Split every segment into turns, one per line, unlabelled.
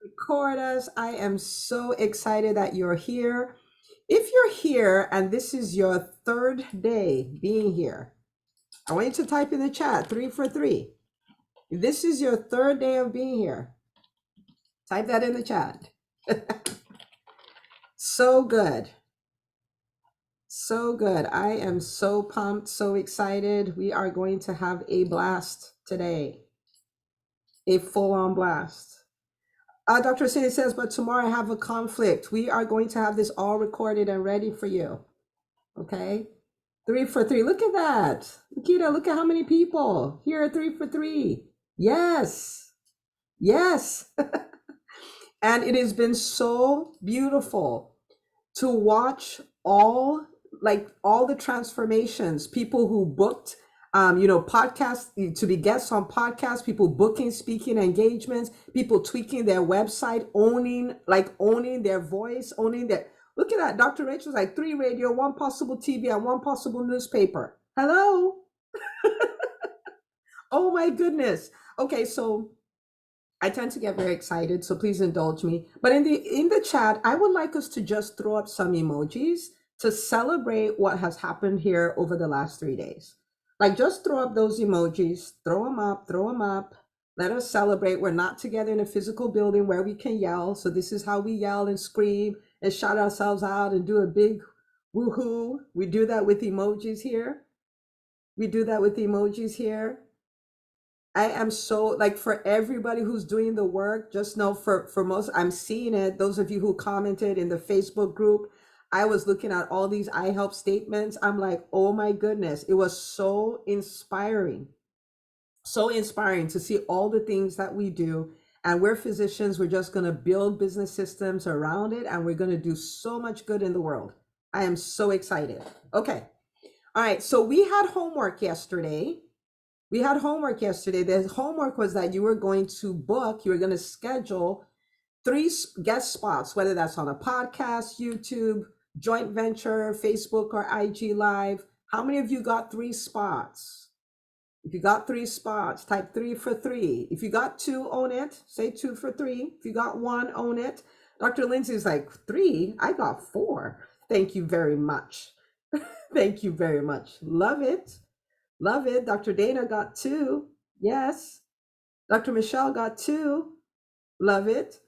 Record us. I am so excited that you're here. If you're here and this is your third day being here, I want you to type in the chat 3 for 3. If this is your third day of being here, type that in the chat. So good. So good. I am so pumped, so excited. We are going to have a blast today, a full on blast. Dr. Cindy says, but tomorrow I have a conflict. We are going to have this all recorded and ready for you. Okay. 3 for 3. Look at that. Nikita, look at how many people here are 3 for 3. Yes. Yes. And it has been so beautiful to watch all the transformations, people who booked podcasts to be guests on podcasts, people booking speaking engagements, people tweaking their website, owning their voice, owning their. Look at that. Dr. Rachel's like 3 radio, 1 possible TV, and 1 possible newspaper. Hello. Oh my goodness. Okay, so I tend to get very excited, so please indulge me. But in the chat, I would like us to just throw up some emojis to celebrate what has happened here over the last 3 days. Like, just throw up those emojis, throw them up, throw them up. Let us celebrate. We're not together in a physical building where we can yell. So this is how we yell and scream and shout ourselves out and do a big woohoo. We do that with emojis here. We do that with emojis here. I am so, like, for everybody who's doing the work, just know for most, I'm seeing it. Those of you who commented in the Facebook group, I was looking at all these I help statements. I'm like, oh my goodness, it was so inspiring. So inspiring to see all the things that we do. And we're physicians, we're just going to build business systems around it, and we're going to do so much good in the world. I am so excited. Okay. All right. So we had homework yesterday. The homework was that you were going to book, you were going to schedule 3 guest spots, whether that's on a podcast, YouTube, joint venture, Facebook, or IG Live. How many of you got 3 spots? If you got 3 spots, type 3 for 3. If you got 2, own it. Say 2 for 3. If you got 1, own it. Dr. Lindsay's like, 3? I got 4. Thank you very much. Thank you very much. Love it. Love it. Dr. Dana got 2. Yes. Dr. Michelle got 2. Love it.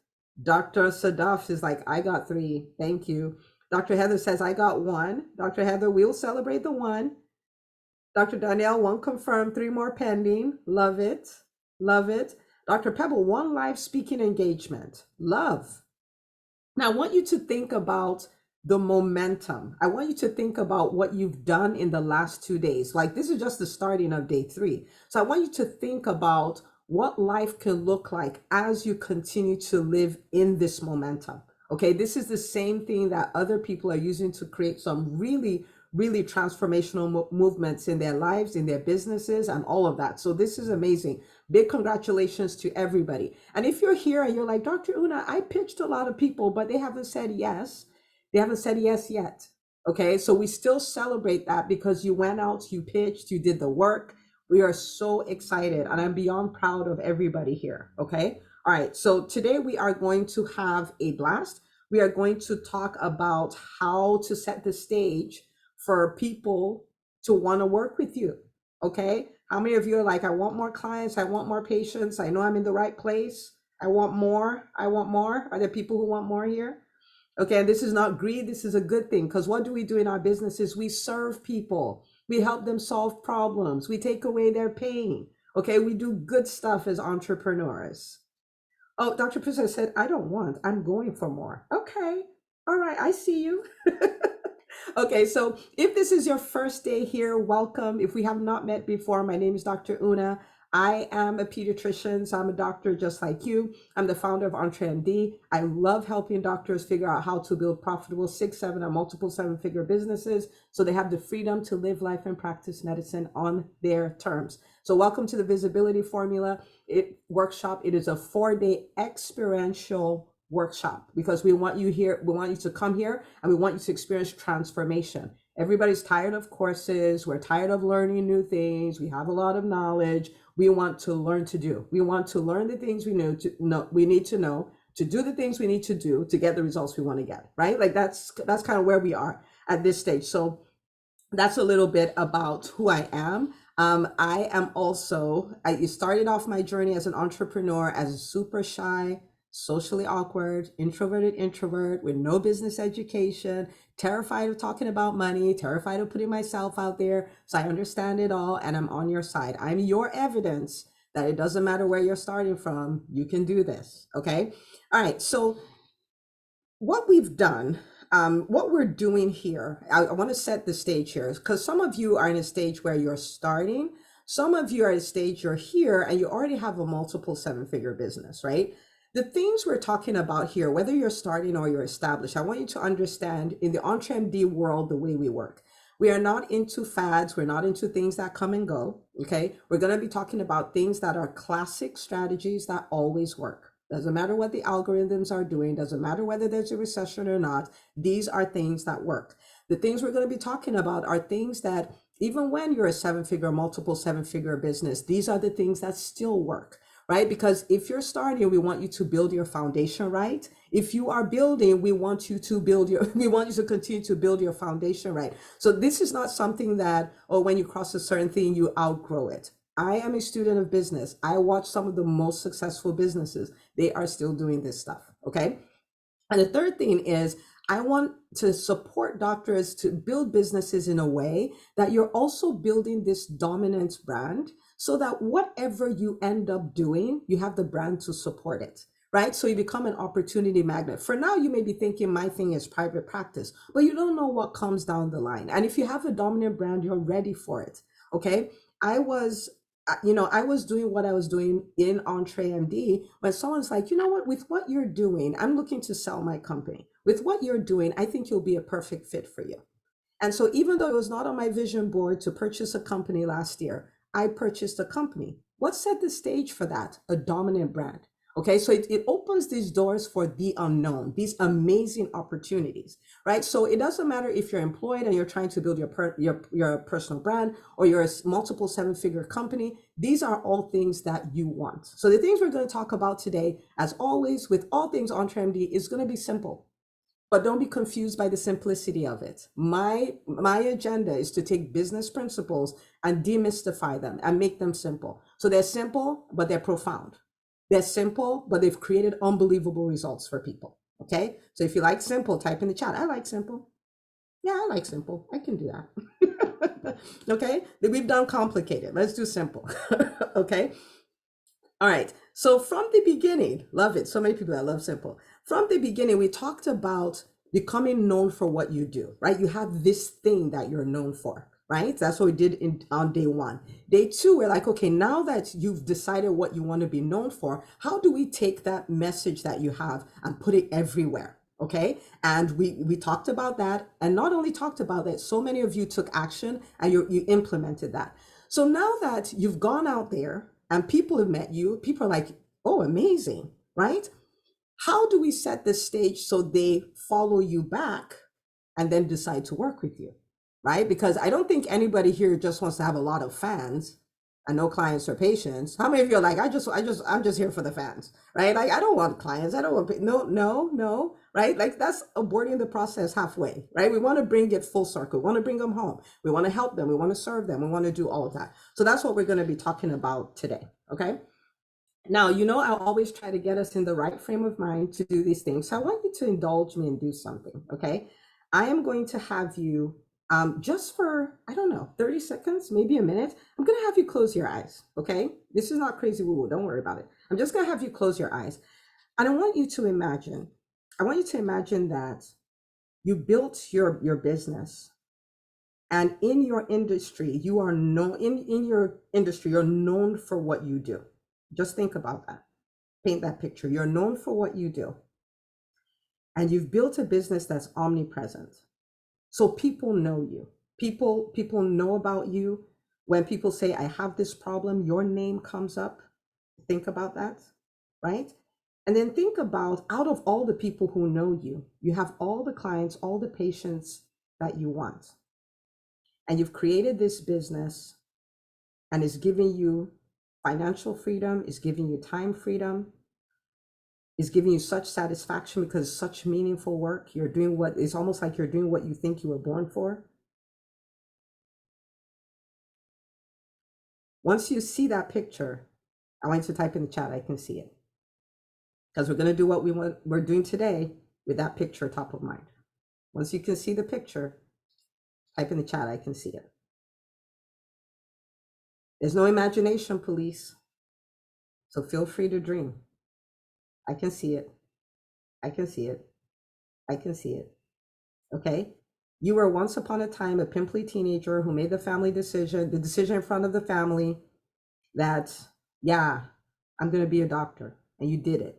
Dr. Sadaf is like, I got 3. Thank you. Dr. Heather says, I got 1. Dr. Heather, we'll celebrate the 1. Dr. Danielle, 1 confirmed, 3 more pending. Love it. Love it. Dr. Pebble, 1 live speaking engagement. Love. Now, I want you to think about the momentum. I want you to think about what you've done in the last 2 days. Like, this is just the starting of day 3. So I want you to think about what life can look like as you continue to live in this momentum. Okay, this is the same thing that other people are using to create some really, really transformational movements in their lives, in their businesses, and all of that. So this is amazing. Big congratulations to everybody. And if you're here and you're like, Dr. Una, I pitched a lot of people, but they haven't said yes. They haven't said yes yet. Okay, so we still celebrate that because you went out, you pitched, you did the work. We are so excited, and I'm beyond proud of everybody here. Okay, all right, so today we are going to have a blast. We are going to talk about how to set the stage for people to want to work with you. Okay, how many of you are like, I want more clients, I want more patients, I know I'm in the right place, I want more. Are there people who want more here? Okay, and this is not greed, this is a good thing, because what do we do in our businesses? We serve people, we help them solve problems, we take away their pain. Okay, we do good stuff as entrepreneurs. Oh, Dr. Princess said, I'm going for more. Okay, all right, I see you. Okay, so if this is your first day here, welcome. If we have not met before, my name is Dr. Una. I am a pediatrician, so I'm a doctor just like you. I'm the founder of EntreMD. I love helping doctors figure out how to build profitable 6, 7, and multiple 7-figure businesses so they have the freedom to live life and practice medicine on their terms. So welcome to the Visibility Formula workshop. It is a 4-day experiential workshop because we want you here, we want you to come here and we want you to experience transformation. Everybody's tired of courses. We're tired of learning new things. We have a lot of knowledge. We want to learn to do. We want to learn the things we know, we need to know, to do the things we need to do to get the results we want to get, right? Like that's kind of where we are at this stage. So that's a little bit about who I am. I am also, I started off my journey as an entrepreneur as a super shy, socially awkward, introverted introvert with no business education, terrified of talking about money, terrified of putting myself out there. So I understand it all and I'm on your side. I'm your evidence that it doesn't matter where you're starting from, you can do this. Okay. All right. So what we've done, what we're doing here, I want to set the stage here because some of you are in a stage where you're starting. Some of you are at a stage you're here and you already have a multiple seven-figure business, right? The things we're talking about here, whether you're starting or you're established, I want you to understand in the EntreMD world, the way we work. We are not into fads. We're not into things that come and go. Okay. We're going to be talking about things that are classic strategies that always work. Doesn't matter what the algorithms are doing. Doesn't matter whether there's a recession or not. These are things that work. The things we're going to be talking about are things that even when you're a seven-figure, multiple seven-figure business, these are the things that still work, right? Because if you're starting, we want you to build your foundation right. If you are building, we want you to continue to build your foundation right. So this is not something that, or when you cross a certain thing, you outgrow it. I am a student of business. I watch some of the most successful businesses. They are still doing this stuff. Okay. And the third thing is I want to support doctors to build businesses in a way that you're also building this dominant brand so that whatever you end up doing, you have the brand to support it, right? So you become an opportunity magnet. For now, you may be thinking my thing is private practice, but you don't know what comes down the line. And if you have a dominant brand, you're ready for it. Okay. I was doing what I was doing in EntreMD when someone's like, you know what, with what you're doing, I'm looking to sell my company. With what you're doing, I think you'll be a perfect fit for you. And so even though it was not on my vision board to purchase a company last year, I purchased a company. What set the stage for that? A dominant brand. Okay, so it opens these doors for the unknown, these amazing opportunities, right? So it doesn't matter if you're employed and you're trying to build your personal brand or you're a multiple seven-figure company. These are all things that you want. So the things we're going to talk about today, as always, with all things EntreMD, is going to be simple. But don't be confused by the simplicity of it. My agenda is to take business principles and demystify them and make them simple. So they're simple, but they're profound. They're simple, but they've created unbelievable results for people. Okay. So if you like simple, type in the chat. I like simple. Yeah, I like simple. I can do that. Okay. We've done complicated. Let's do simple. Okay. All right. So from the beginning, love it. So many people that love simple. From the beginning, we talked about becoming known for what you do, right? You have this thing that you're known for, right? That's what we did on day one. Day two, we're like, okay, now that you've decided what you want to be known for, how do we take that message that you have and put it everywhere? Okay. And we talked about that, and not only talked about that, so many of you took action and you implemented that. So now that you've gone out there and people have met you, people are like, oh, amazing, right? How do we set the stage so they follow you back and then decide to work with you, right? Because I don't think anybody here just wants to have a lot of fans and no clients or patients. How many of you are like, I'm just here for the fans, right? Like, I don't want clients. I don't want, no, right? Like that's aborting the process halfway, right? We want to bring it full circle. We want to bring them home. We want to help them. We want to serve them. We want to do all of that. So that's what we're going to be talking about today. Okay. Now, I always try to get us in the right frame of mind to do these things. So I want you to indulge me and do something, okay? I am going to have you, just for, I don't know, 30 seconds, maybe a minute, I'm going to have you close your eyes, okay? This is not crazy woo-woo, don't worry about it. I'm just going to have you close your eyes. And I want you to imagine that you built your business, and in your industry, you are known, in your industry, you're known for what you do. Just think about that. Paint that picture. You're known for what you do. And you've built a business that's omnipresent. So people know you. People know about you. When people say, I have this problem, your name comes up. Think about that, right? And then think about, out of all the people who know you, you have all the clients, all the patients that you want. and you've created this business and it's giving you financial freedom, it's giving you time freedom, it's giving you such satisfaction because it's such meaningful work. You're doing what it's almost like you're doing what you think you were born for. Once you see that picture, I want you to type in the chat, I can see it. Because we're going to do what we're doing today with that picture top of mind. Once you can see the picture, type in the chat, I can see it. There's no imagination police. So feel free to dream. I can see it. I can see it. I can see it. Okay? You were once upon a time a pimply teenager who made the decision in front of the family that, yeah, I'm going to be a doctor. And you did it.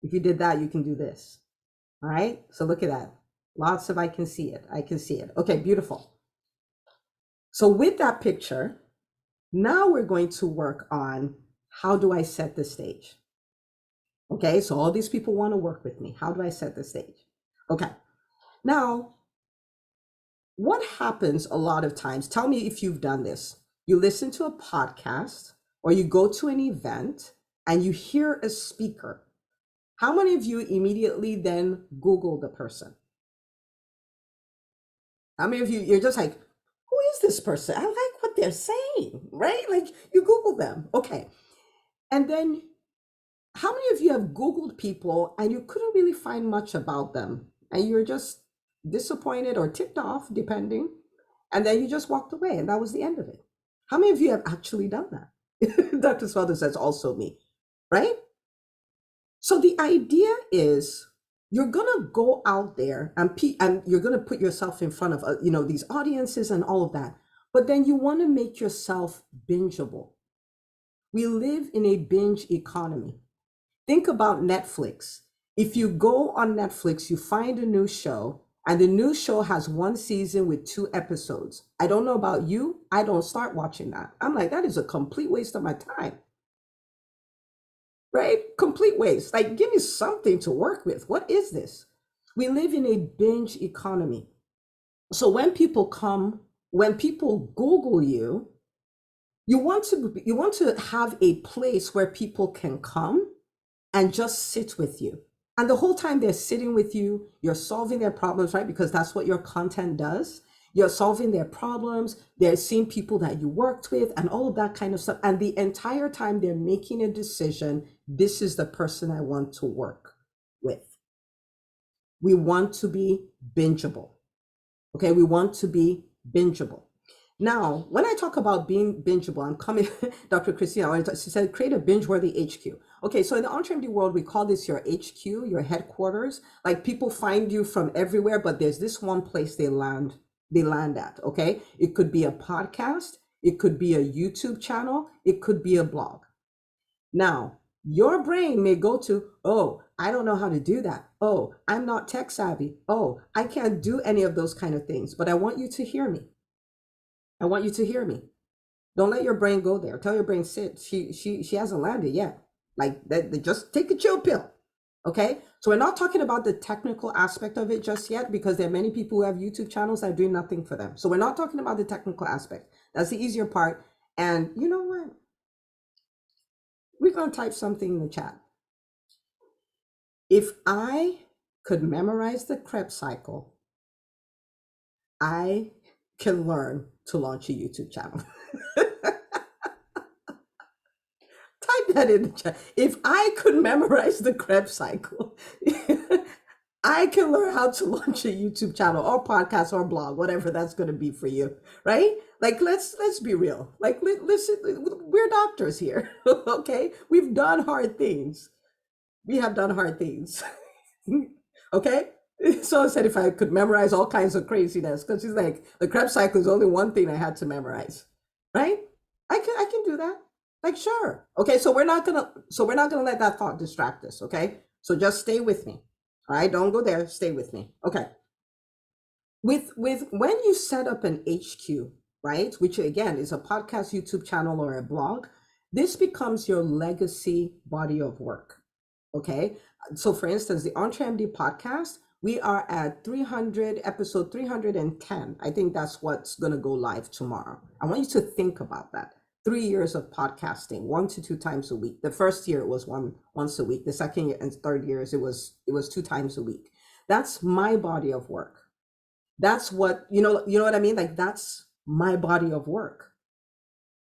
If you did that, you can do this. All right? So look at that. Lots of I can see it. I can see it. Okay, beautiful. So with that picture, now we're going to work on how do I set the stage? Okay, so all these people want to work with me. How do I set the stage? Okay, now, what happens a lot of times, tell me if you've done this. You listen to a podcast or you go to an event and you hear a speaker. How many of you immediately then Google the person? How many of you, you're just like, who is this person? I like what they're saying, right? Like you Google them. Okay. And then how many of you have Googled people and you couldn't really find much about them and you were just disappointed or ticked off, depending, and then you just walked away and that was the end of it? How many of you have actually done that? Dr. Swelder says also me, right? So the idea is you're gonna go out there and you're gonna put yourself in front of these audiences and all of that, but then you want to make yourself bingeable. We live in a binge economy. Think about Netflix. If you go on Netflix, you find a new show, and the new show has one season with 2 episodes. I don't know about you, I don't start watching that. I'm like, that is a complete waste of my time. Right? Complete waste. Like, give me something to work with. What is this? We live in a binge economy. So when people Google you, you want to have a place where people can come and just sit with you. And the whole time they're sitting with you, you're solving their problems, right? Because that's what your content does. You're solving their problems. They're seeing people that you worked with and all of that kind of stuff. And the entire time they're making a decision, this is the person I want to work with. We want to be bingeable. Okay, we want to be bingeable. Now, when I talk about being bingeable, I'm coming, Dr. Christina, she said, create a binge-worthy HQ. Okay, so in the EntreMD world, we call this your HQ, your headquarters. Like people find you from everywhere, but there's this one place they land at, okay? It could be a podcast, it could be a YouTube channel, it could be a blog. Now, your brain may go to, oh, I don't know how to do that. Oh, I'm not tech savvy. Oh, I can't do any of those kind of things, but I want you to hear me. I want you to hear me. Don't let your brain go there. Tell your brain, sit. She hasn't landed yet. Like that, just take a chill pill. Okay. So we're not talking about the technical aspect of it just yet, because there are many people who have YouTube channels that are doing nothing for them. So we're not talking about the technical aspect. That's the easier part. And you know what? We're going to type something in the chat. If I could memorize the Krebs cycle, I can learn to launch a YouTube channel. Type that in the chat. If I could memorize the Krebs cycle, I can learn how to launch a YouTube channel or podcast or blog, whatever that's going to be for you, right? Like, let's be real. Like, listen, we're doctors here, okay? We've done hard things. We have done hard things, okay? So I said if I could memorize all kinds of craziness, because she's like, the Krebs cycle is only one thing I had to memorize, right? I can do that. Like, sure. Okay, so we're not gonna let that thought distract us, okay? So just stay with me. All right, don't go there, stay with me. Okay. With when you set up an HQ, right, which again is a podcast, YouTube channel, or a blog, this becomes your legacy body of work. Okay. So for instance, the EntreMD podcast, We are at 300, episode 310. I think that's what's going to go live tomorrow. I want you to think about that. 3 years of podcasting, 1 to 2 times a week. The first year it was once a week. The second year and third years it was 2 times a week. That's my body of work. That's what, you know what I mean? Like, that's my body of work.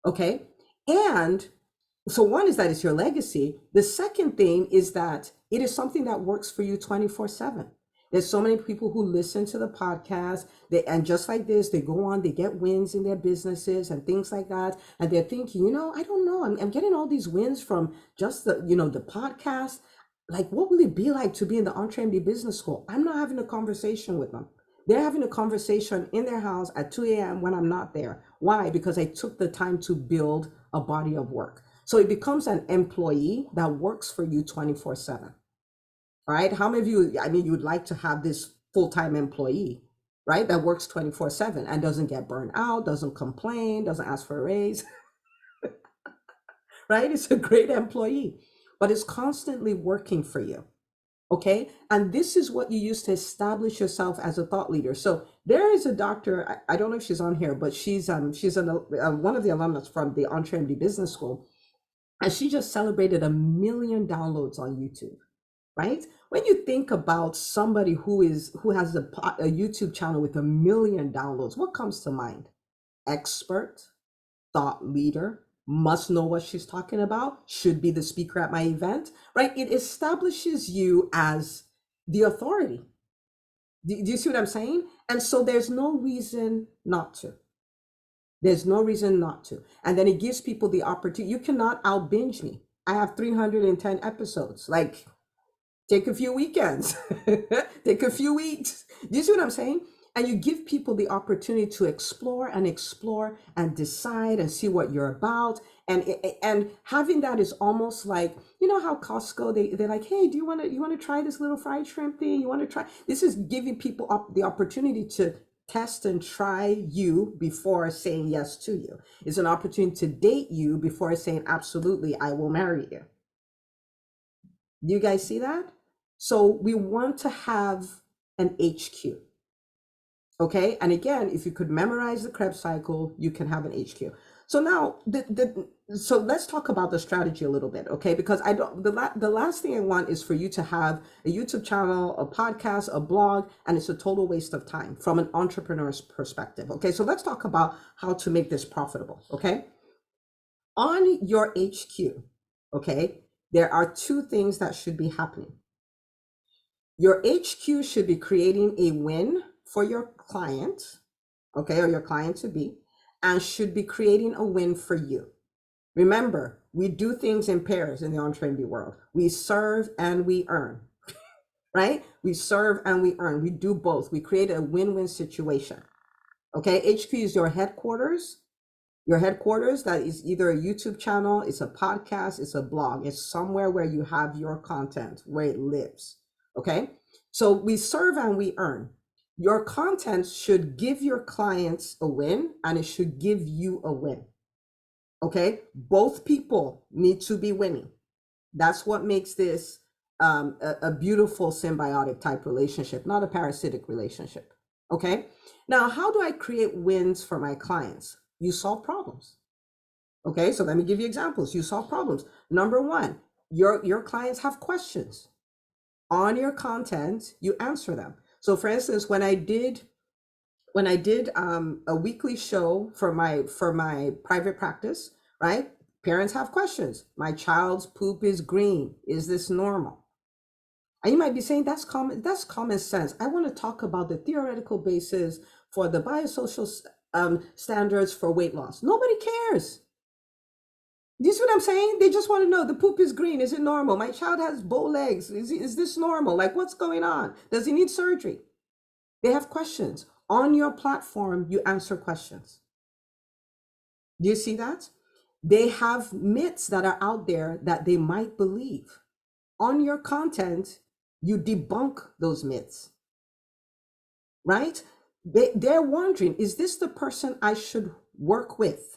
Okay. And so one is that it's your legacy. The second thing is that it is something that works for you 24/7. There's so many people who listen to the podcast, and just like this, they go on, they get wins in their businesses and things like that. And they're thinking, I don't know, I'm getting all these wins from just the podcast. Like, what will it be like to be in the EntreMD Business School? I'm not having a conversation with them. They're having a conversation in their house at 2 a.m. when I'm not there. Why? Because I took the time to build a body of work. So it becomes an employee that works for you 24/7. Right? How many of you, you would like to have this full-time employee, right? That works 24/7 and doesn't get burned out, doesn't complain, doesn't ask for a raise, right? It's a great employee, but it's constantly working for you. Okay. And this is what you use to establish yourself as a thought leader. So there is a doctor, I don't know if she's on here, but she's one of the alumnus from the EntreMD Business School. And she just celebrated 1 million downloads on YouTube. Right? When you think about somebody who has a YouTube channel with 1 million downloads, what comes to mind? Expert, thought leader, must know what she's talking about, should be the speaker at my event, right? It establishes you as the authority. Do you see what I'm saying? And so there's no reason not to. There's no reason not to. And then it gives people the opportunity. You cannot out binge me. I have 310 episodes. Like, take a few weekends, take a few weeks. Do you see what I'm saying? And you give people the opportunity to explore and decide and see what you're about. And having that is almost like, how Costco, they're like, hey, do you want to try this little fried shrimp thing? You want to try? This is giving people the opportunity to test and try you before saying yes to you. It's an opportunity to date you before saying, absolutely, I will marry you. Do you guys see that? So we want to have an HQ. Okay. And again, if you could memorize the Krebs cycle, you can have an HQ. So now, so let's talk about the strategy a little bit. Okay. Because the last thing I want is for you to have a YouTube channel, a podcast, a blog, and it's a total waste of time from an entrepreneur's perspective. Okay. So let's talk about how to make this profitable. Okay. On your HQ. Okay. There are two things that should be happening. Your HQ should be creating a win for your client, okay, or your client to be, and should be creating a win for you. Remember, we do things in pairs in the EntreMD world. We serve and we earn, right? We serve and we earn. We do both. We create a win-win situation, okay? HQ is your headquarters. Your headquarters, that is either a YouTube channel, it's a podcast, it's a blog, it's somewhere where you have your content, where it lives. Okay, so we serve and we earn. Your content should give your clients a win and it should give you a win. Okay, both people need to be winning. That's what makes this a beautiful symbiotic type relationship, not a parasitic relationship. Okay, now how do I create wins for my clients? You solve problems. Okay, so let me give you examples. You solve problems. Number one, your clients have questions. On your content, you answer them. So for instance, when I did a weekly show for my private practice, right? Parents have questions. My child's poop is green. Is this normal? And you might be saying that's common sense. I want to talk about the theoretical basis for the biosocial standards for weight loss. Nobody cares. Do you see what I'm saying? They just want to know the poop is green. Is it normal? My child has bow legs. Is this normal? Like, what's going on? Does he need surgery? They have questions. On your platform, you answer questions. Do you see that? They have myths that are out there that they might believe. On your content, you debunk those myths, right? They're wondering, is this the person I should work with?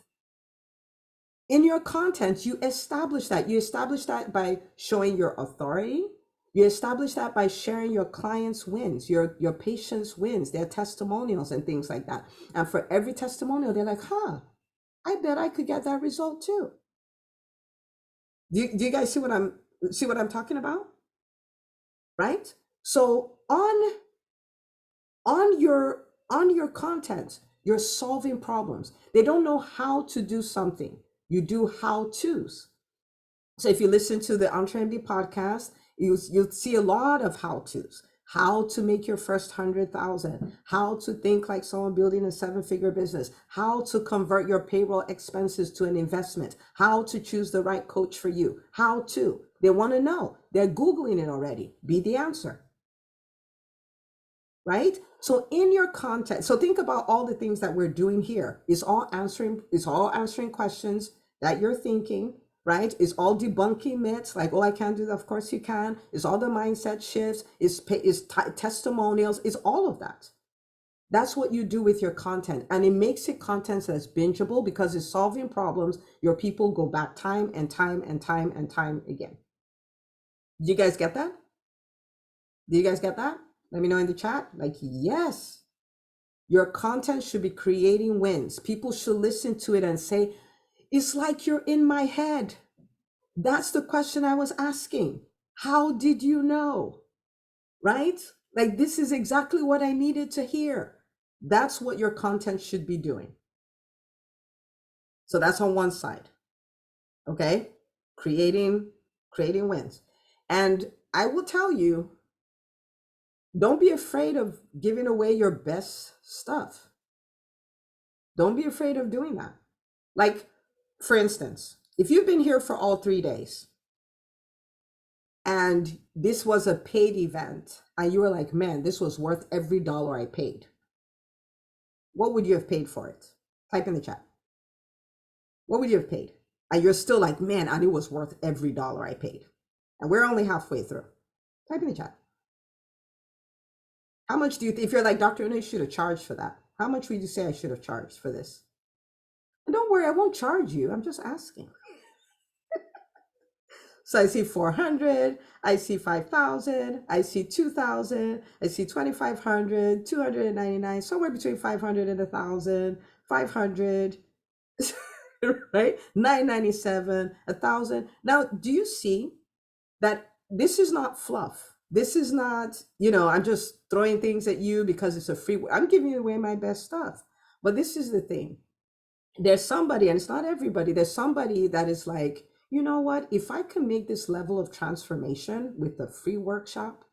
In your content, you establish that. You establish that by showing your authority. You establish that by sharing your clients' wins, your patients' wins, their testimonials and things like that. And for every testimonial, they're like, huh, I bet I could get that result too. Do you guys see what I'm talking about? Right? So on your content, you're solving problems. They don't know how to do something. You do how to's. So if you listen to the EntreMD podcast, you'll see a lot of how to's. How to make your first 100,000, how to think like someone building a 7-figure business, how to convert your payroll expenses to an investment, how to choose the right coach for you, how to. They want to know. They're Googling it already. Be the answer. Right? So in your content, so think about all the things that we're doing here. It's all answering questions that you're thinking, right? It's all debunking myths like, oh, I can't do that. Of course you can. It's all the mindset shifts, it's testimonials, it's all of that. That's what you do with your content. And it makes it content that's bingeable because it's solving problems. Your people go back time and time and time and time again. Do you guys get that? Do you guys get that? Let me know in the chat. Like, yes, your content should be creating wins. People should listen to it and say, it's like you're in my head. That's the question I was asking. How did you know? Right? Like, this is exactly what I needed to hear. That's what your content should be doing. So that's on one side. Okay? Creating wins. And I will tell you, don't be afraid of giving away your best stuff. Don't be afraid of doing that. Like, for instance, if you've been here for all 3 days and this was a paid event and you were like, man, this was worth every dollar I paid, what would you have paid for it? Type in the chat. What would you have paid? And you're still like, man, and it was worth every dollar I paid. And we're only halfway through. Type in the chat. How much do you think, if you're like, Dr. Una, you should have charged for that. How much would you say I should have charged for this? And don't worry, I won't charge you. I'm just asking. So I see 400, I see 5,000, I see 2,000, I see 2,500, 299, somewhere between 500 and 1,000, 500, right? 997, 1,000. Now, do you see that this is not fluff? This is not, I'm just throwing things at you because it's a free, I'm giving away my best stuff. But this is the thing. There's somebody, and it's not everybody, there's somebody that is like, you know what, if I can make this level of transformation with the free workshop,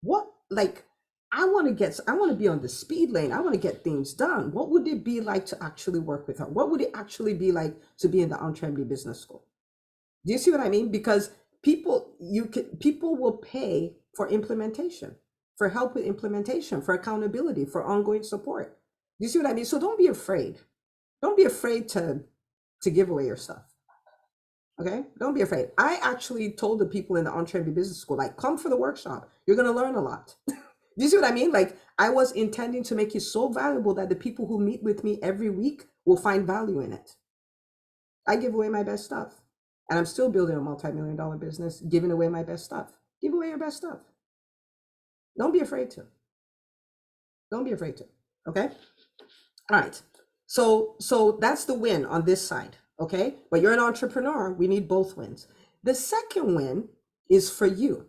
I want to be on the speed lane. I want to get things done. What would it be like to actually work with her? What would it actually be like to be in the EntreMD Business School? Do you see what I mean? Because people will pay for implementation, for help with implementation, for accountability, for ongoing support. Do you see what I mean? So don't be afraid. Don't be afraid to give away your stuff. Okay? Don't be afraid. I actually told the people in the EntreMD Business School, like, come for the workshop. You're going to learn a lot. Do you see what I mean? Like, I was intending to make it so valuable that the people who meet with me every week will find value in it. I give away my best stuff. And I'm still building a multi-million-dollar business, giving away my best stuff. Give away your best stuff. Don't be afraid to. Don't be afraid to. Okay? All right. So that's the win on this side. Okay? But you're an entrepreneur. We need both wins. The second win is for you.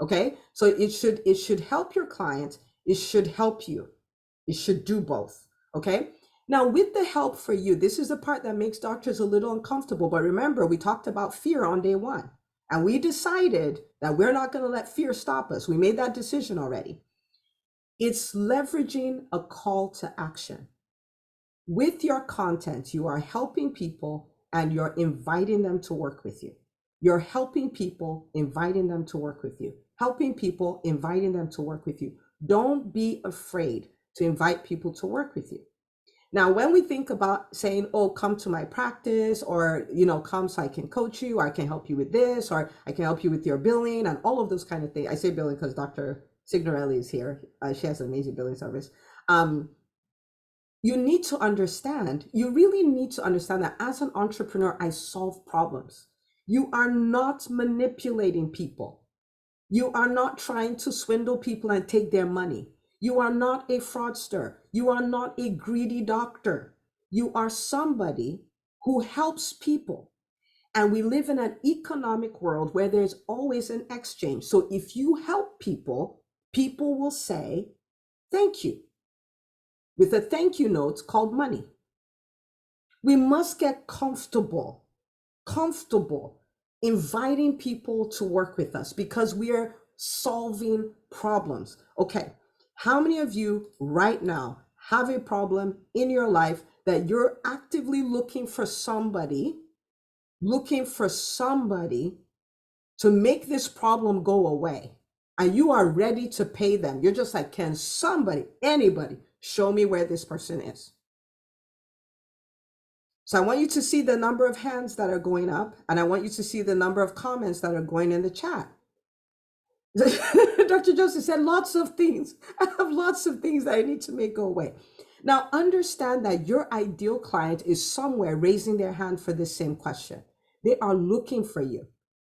Okay? So it should help your client. It should help you. It should do both. Okay? Now, with the help for you, this is the part that makes doctors a little uncomfortable. But remember, we talked about fear on day one. And we decided that we're not going to let fear stop us. We made that decision already. It's leveraging a call to action. With your content, you are helping people and you're inviting them to work with you. You're helping people, inviting them to work with you. Helping people, inviting them to work with you. Don't be afraid to invite people to work with you. Now, when we think about saying, oh, come to my practice, or, come so I can coach you, or I can help you with this, or I can help you with your billing and all of those kind of things. I say billing because Dr. Signorelli is here. She has an amazing billing service. You really need to understand that as an entrepreneur, I solve problems. You are not manipulating people. You are not trying to swindle people and take their money. You are not a fraudster. You are not a greedy doctor. You are somebody who helps people. And we live in an economic world where there's always an exchange. So if you help people, people will say, thank you, with a thank you note called money. We must get comfortable inviting people to work with us because we are solving problems. Okay, how many of you right now have a problem in your life that you're actively looking for somebody to make this problem go away, and you are ready to pay them? You're just like, can somebody, anybody, show me where this person is? So I want you to see the number of hands that are going up, and I want you to see the number of comments that are going in the chat. Dr. Joseph said lots of things. I have lots of things that I need to make go away. Now, understand that your ideal client is somewhere raising their hand for the same question. They are looking for you.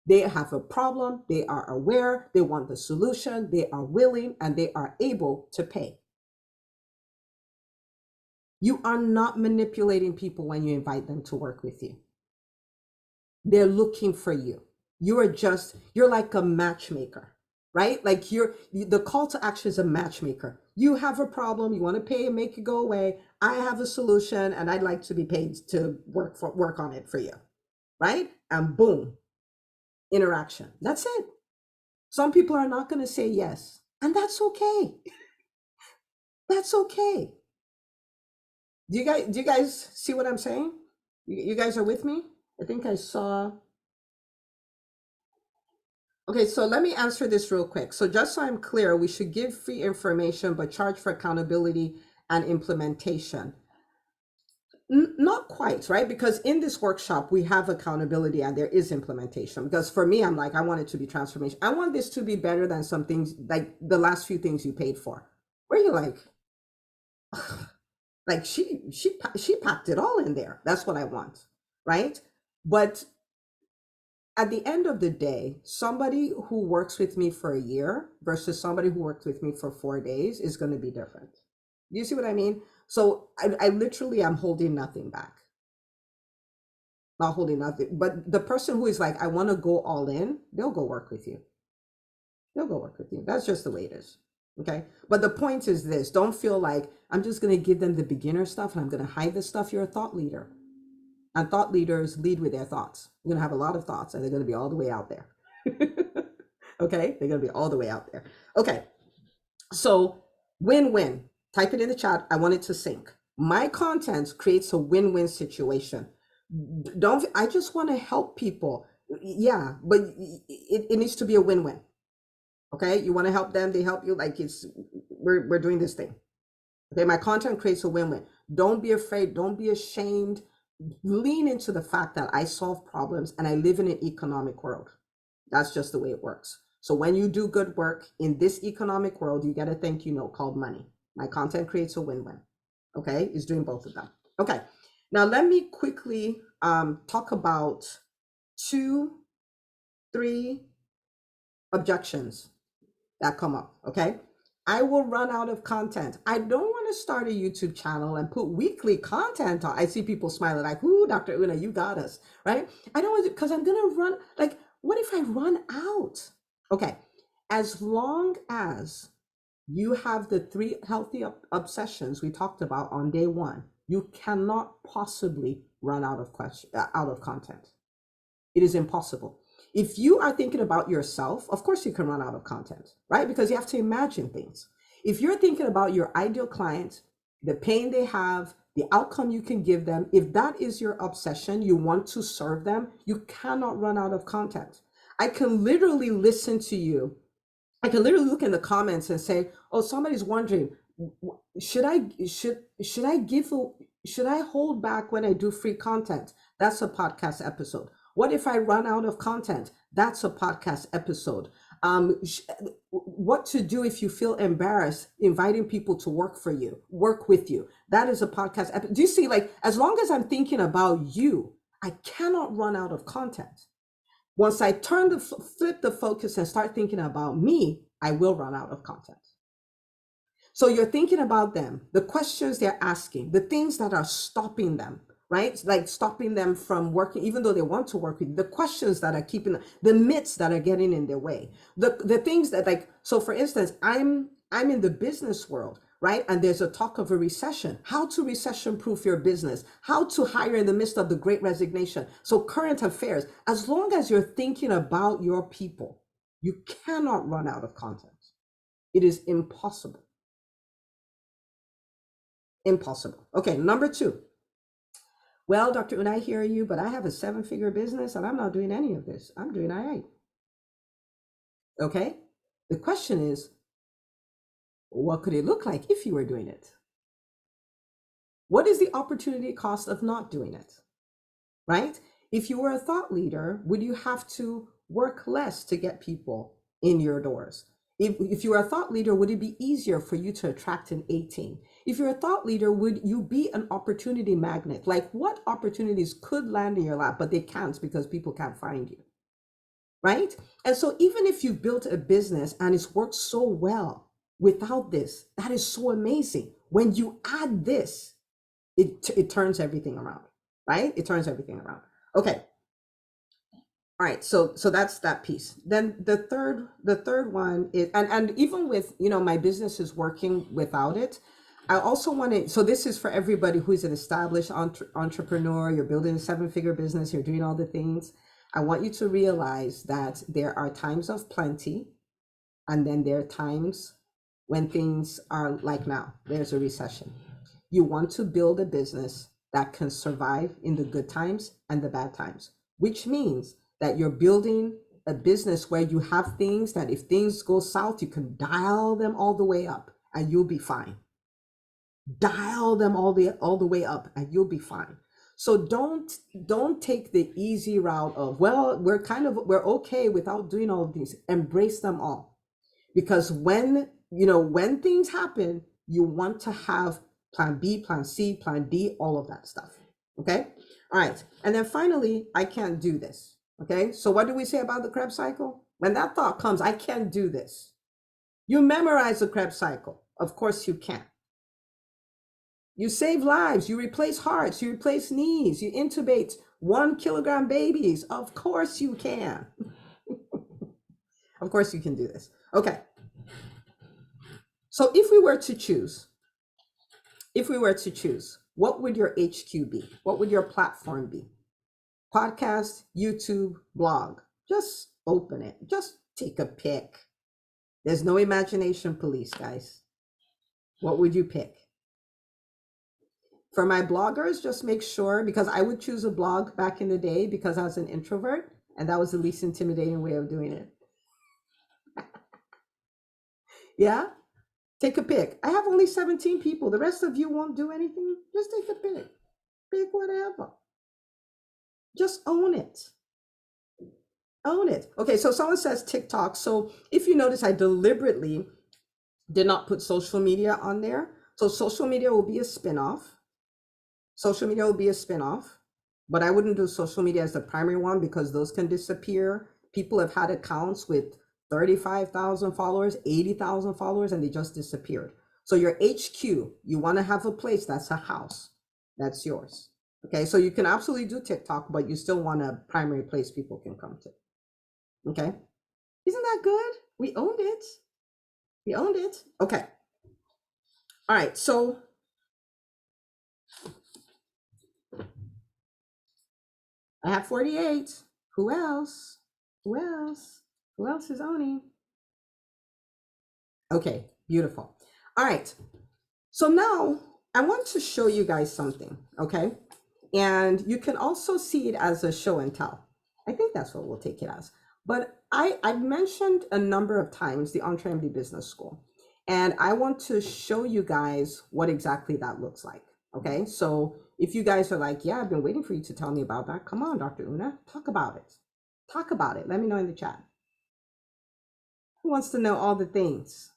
They have a problem. They are aware. They want the solution. They are willing, and they are able to pay. You are not manipulating people when you invite them to work with you. They're looking for you. You're like a matchmaker, right? Like the call to action is a matchmaker. You have a problem, you want to pay and make it go away. I have a solution and I'd like to be paid to work on it for you, right? And boom, interaction. That's it. Some people are not going to say yes, and that's okay. That's okay. Do you guys see what I'm saying? You guys are with me? I think I saw. Okay, so let me answer this real quick. So just so I'm clear, we should give free information but charge for accountability and implementation. Not quite, right? Because in this workshop, we have accountability and there is implementation. Because for me, I'm like, I want it to be transformation. I want this to be better than some things, like the last few things you paid for. Where you're like, like she packed it all in there. That's what I want, right? But at the end of the day, somebody who works with me for a year versus somebody who worked with me for 4 days is going to be different. You see what I mean? So I literally am holding nothing back. Not holding nothing. But the person who is like, I want to go all in, they'll go work with you. They'll go work with you. That's just the way it is. Okay. But the point is this: don't feel like I'm just going to give them the beginner stuff and I'm going to hide the stuff. You're a thought leader. And thought leaders lead with their thoughts. You're going to have a lot of thoughts and they're going to be all the way out there. Okay. They're going to be all the way out there. Okay. So win-win. Type it in the chat. I want it to sync. My content creates a win-win situation. I just want to help people. Yeah, but it needs to be a win-win. Okay, you want to help them, they help you. Like we're doing this thing. Okay, my content creates a win-win. Don't be afraid. Don't be ashamed. Lean into the fact that I solve problems and I live in an economic world. That's just the way it works. So when you do good work in this economic world, you get a thank you note called money. My content creates a win-win. Okay, it's doing both of them. Okay, now let me quickly talk about 2-3 objections that come up. Okay, I will run out of content. I don't want to start a YouTube channel and put weekly content on. I see people smiling like, ooh, Dr. Una, you got us, right? I don't want to, because I'm going to run, like, what if I run out? Okay, as long as you have the 3 healthy obsessions we talked about on day 1, you cannot possibly run out of content. It is impossible. If you are thinking about yourself, of course you can run out of content, right? Because you have to imagine things. If you're thinking about your ideal client, the pain they have, the outcome you can give them, if that is your obsession, you want to serve them, you cannot run out of content. I can literally listen to you. I can literally look in the comments and say, oh, somebody's wondering, should I hold back when I do free content? That's a podcast episode. What if I run out of content? That's a podcast episode. What to do if you feel embarrassed inviting people to work with you? That is a podcast episode. Do you see, like, as long as I'm thinking about you, I cannot run out of content. Once I flip the focus and start thinking about me, I will run out of content. So you're thinking about them, the questions they're asking, the things that are stopping them, right? Like stopping them from working, even though they want to work with you, the questions that are keeping them, the myths that are getting in their way, the things that, like, so for instance, I'm in the business world, right? And there's a talk of a recession, how to recession proof your business, how to hire in the midst of the great resignation. So current affairs, as long as you're thinking about your people, you cannot run out of content. It is impossible. Impossible. Okay, number 2. Well, Dr. Una, I hear you, but I have a 7-figure business and I'm not doing any of this. I'm doing all okay? The question is, what could it look like if you were doing it? What is the opportunity cost of not doing it, right? If you were a thought leader, would you have to work less to get people in your doors? If you were a thought leader, would it be easier for you to attract an 18? If you're a thought leader, would you be an opportunity magnet? Like, what opportunities could land in your lap, but they can't because people can't find you, right? And so even if you've built a business and it's worked so well without this, that is so amazing. When you add this, it turns everything around, right? It turns everything around. Okay. All right, so that's that piece. Then the third one is, and even with, my business is working without it. I also want to, so this is for everybody who's an established entrepreneur, you're building a 7-figure business, you're doing all the things. I want you to realize that there are times of plenty, and then there are times when things are like now, there's a recession. You want to build a business that can survive in the good times and the bad times, which means that you're building a business where you have things that if things go south, you can dial them all the way up and you'll be fine. Dial them all the way up and you'll be fine. So don't take the easy route of, well, we're okay without doing all of these. Embrace them all. Because when things happen, you want to have plan B, plan C, plan D, all of that stuff. Okay. All right. And then finally, I can't do this. Okay. So what do we say about the Krebs cycle? When that thought comes, I can't do this. You memorize the Krebs cycle. Of course you can. You save lives, you replace hearts, you replace knees, you intubate 1-kilogram babies. Of course you can. Of course you can do this. Okay. So if we were to choose, what would your HQ be? What would your platform be? Podcast, YouTube, blog. Just open it. Just take a pick. There's no imagination police, guys. What would you pick? For my bloggers, just make sure, because I would choose a blog back in the day because I was an introvert and that was the least intimidating way of doing it. Yeah? Take a pick. I have only 17 people. The rest of you won't do anything. Just take a pick. Pick whatever. Just own it. Own it. Okay, so someone says TikTok. So if you notice, I deliberately did not put social media on there. So social media will be a spinoff. Social media will be a spinoff, but I wouldn't do social media as the primary one because those can disappear. People have had accounts with 35,000 followers, 80,000 followers, and they just disappeared. So your HQ, you want to have a place that's a house. That's yours. Okay, so you can absolutely do TikTok, but you still want a primary place people can come to. Okay, isn't that good? We owned it. We owned it. Okay. All right, so I have 48. Who else? Who else? Who else is owning? Okay, beautiful. All right. So now I want to show you guys something, okay? And you can also see it as a show and tell. I think that's what we'll take it as. But I've mentioned a number of times the EntreMD Business School. And I want to show you guys what exactly that looks like, okay? So if you guys are like, yeah, I've been waiting for you to tell me about that. Come on, Dr. Una, talk about it. Talk about it. Let me know in the chat. Who wants to know all the things?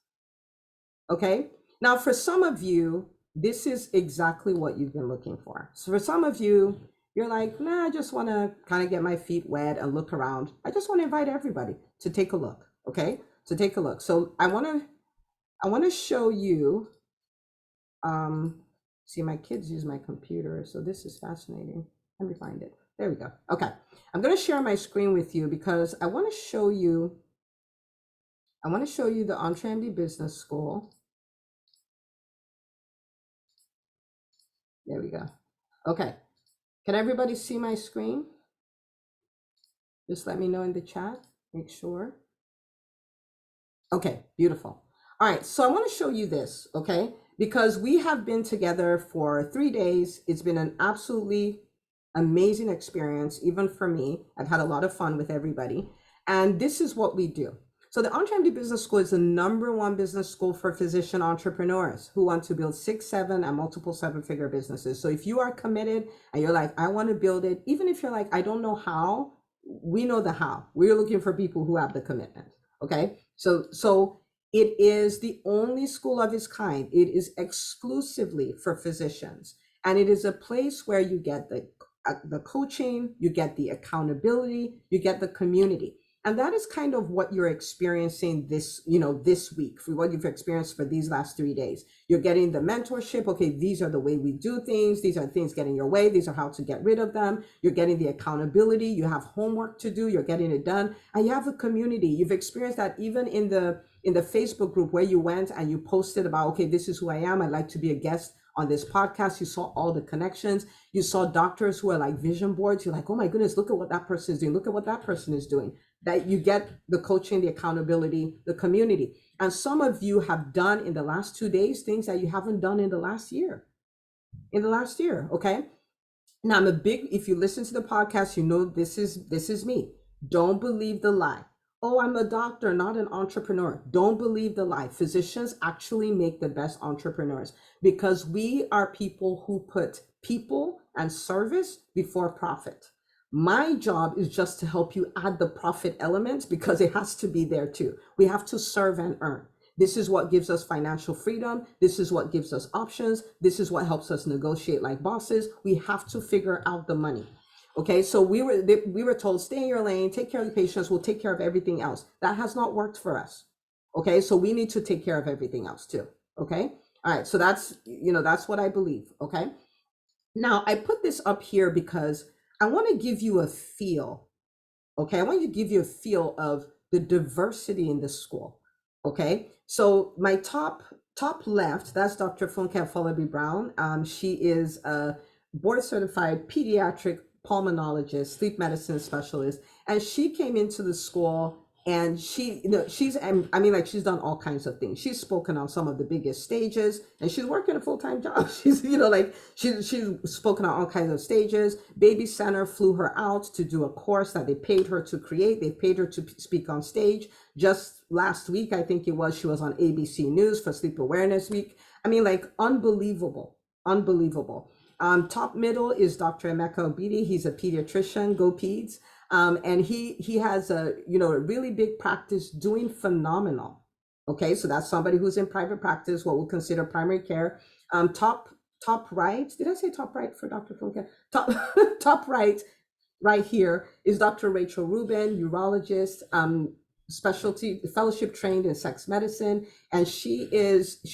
Okay. Now, for some of you, this is exactly what you've been looking for. So for some of you, you're like, nah, I just want to kind of get my feet wet and look around. I just want to invite everybody to take a look. Okay, to take a look. So I want to show you. Um, see, my kids use my computer, so this is fascinating. Let me find it. There we go. Okay, I'm going to share my screen with you because I want to show you. I want to show you the EntreMD Business School. There we go. Okay, can everybody see my screen? Just let me know in the chat. Make sure. Okay, beautiful. All right, so I want to show you this, okay? Because we have been together for 3 days. It's been an absolutely amazing experience, even for me. I've had a lot of fun with everybody. And this is what we do. So the EntreMD Business School is the #1 business school for physician entrepreneurs who want to build 6, 7, and multiple 7-figure businesses. So if you are committed and you're like, I want to build it, even if you're like, I don't know how, we know the how. We're looking for people who have the commitment. Okay, so it is the only school of its kind. It is exclusively for physicians, and it is a place where you get the coaching, you get the accountability, you get the community. And that is kind of what you're experiencing this week, for what you've experienced for these last 3 days. You're getting the mentorship. Okay, these are the way we do things. These are things getting your way. These are how to get rid of them. You're getting the accountability. You have homework to do. You're getting it done. And you have a community. You've experienced that even in the Facebook group where you went and you posted about, okay, this is who I am. I'd like to be a guest on this podcast. You saw all the connections. You saw doctors who are like vision boards. You're like, oh my goodness, look at what that person is doing. Look at what that person is doing. That you get the coaching, the accountability, the community. And some of you have done in the last 2 days things that you haven't done in the last year. Okay? Now if you listen to the podcast, you know this is me. Don't believe the lie. Oh, I'm a doctor, not an entrepreneur. Don't believe the lie. Physicians actually make the best entrepreneurs because we are people who put people and service before profit. My job is just to help you add the profit element because it has to be there too. We have to serve and earn. This is what gives us financial freedom. This is what gives us options. This is what helps us negotiate like bosses. We have to figure out the money. Okay, so we were told, stay in your lane, take care of the patients, we'll take care of everything else. That has not worked for us. Okay, so we need to take care of everything else too. Okay, all right, so that's what I believe. Okay, now I put this up here because I want to give you a feel. Okay, I want to give you a feel of the diversity in the school. Okay, so my top left, that's Dr. Funke Folabi Brown. She is a board certified pediatric pulmonologist, sleep medicine specialist, and she came into the school and she's done all kinds of things. She's spoken on some of the biggest stages and she's working a full-time job. She's spoken on all kinds of stages. Baby Center flew her out to do a course that they paid her to create. They paid her to speak on stage. Just last week, I think it was, she was on ABC News for Sleep Awareness Week. Unbelievable. Top middle is Dr. Emeka Obidi. He's a pediatrician, go peds. And he has a really big practice doing phenomenal. Okay, so that's somebody who's in private practice, what we'll consider primary care. Top right, did I say top right for Dr. Funke? Top right here is Dr. Rachel Rubin, urologist, specialty fellowship trained in sex medicine, and she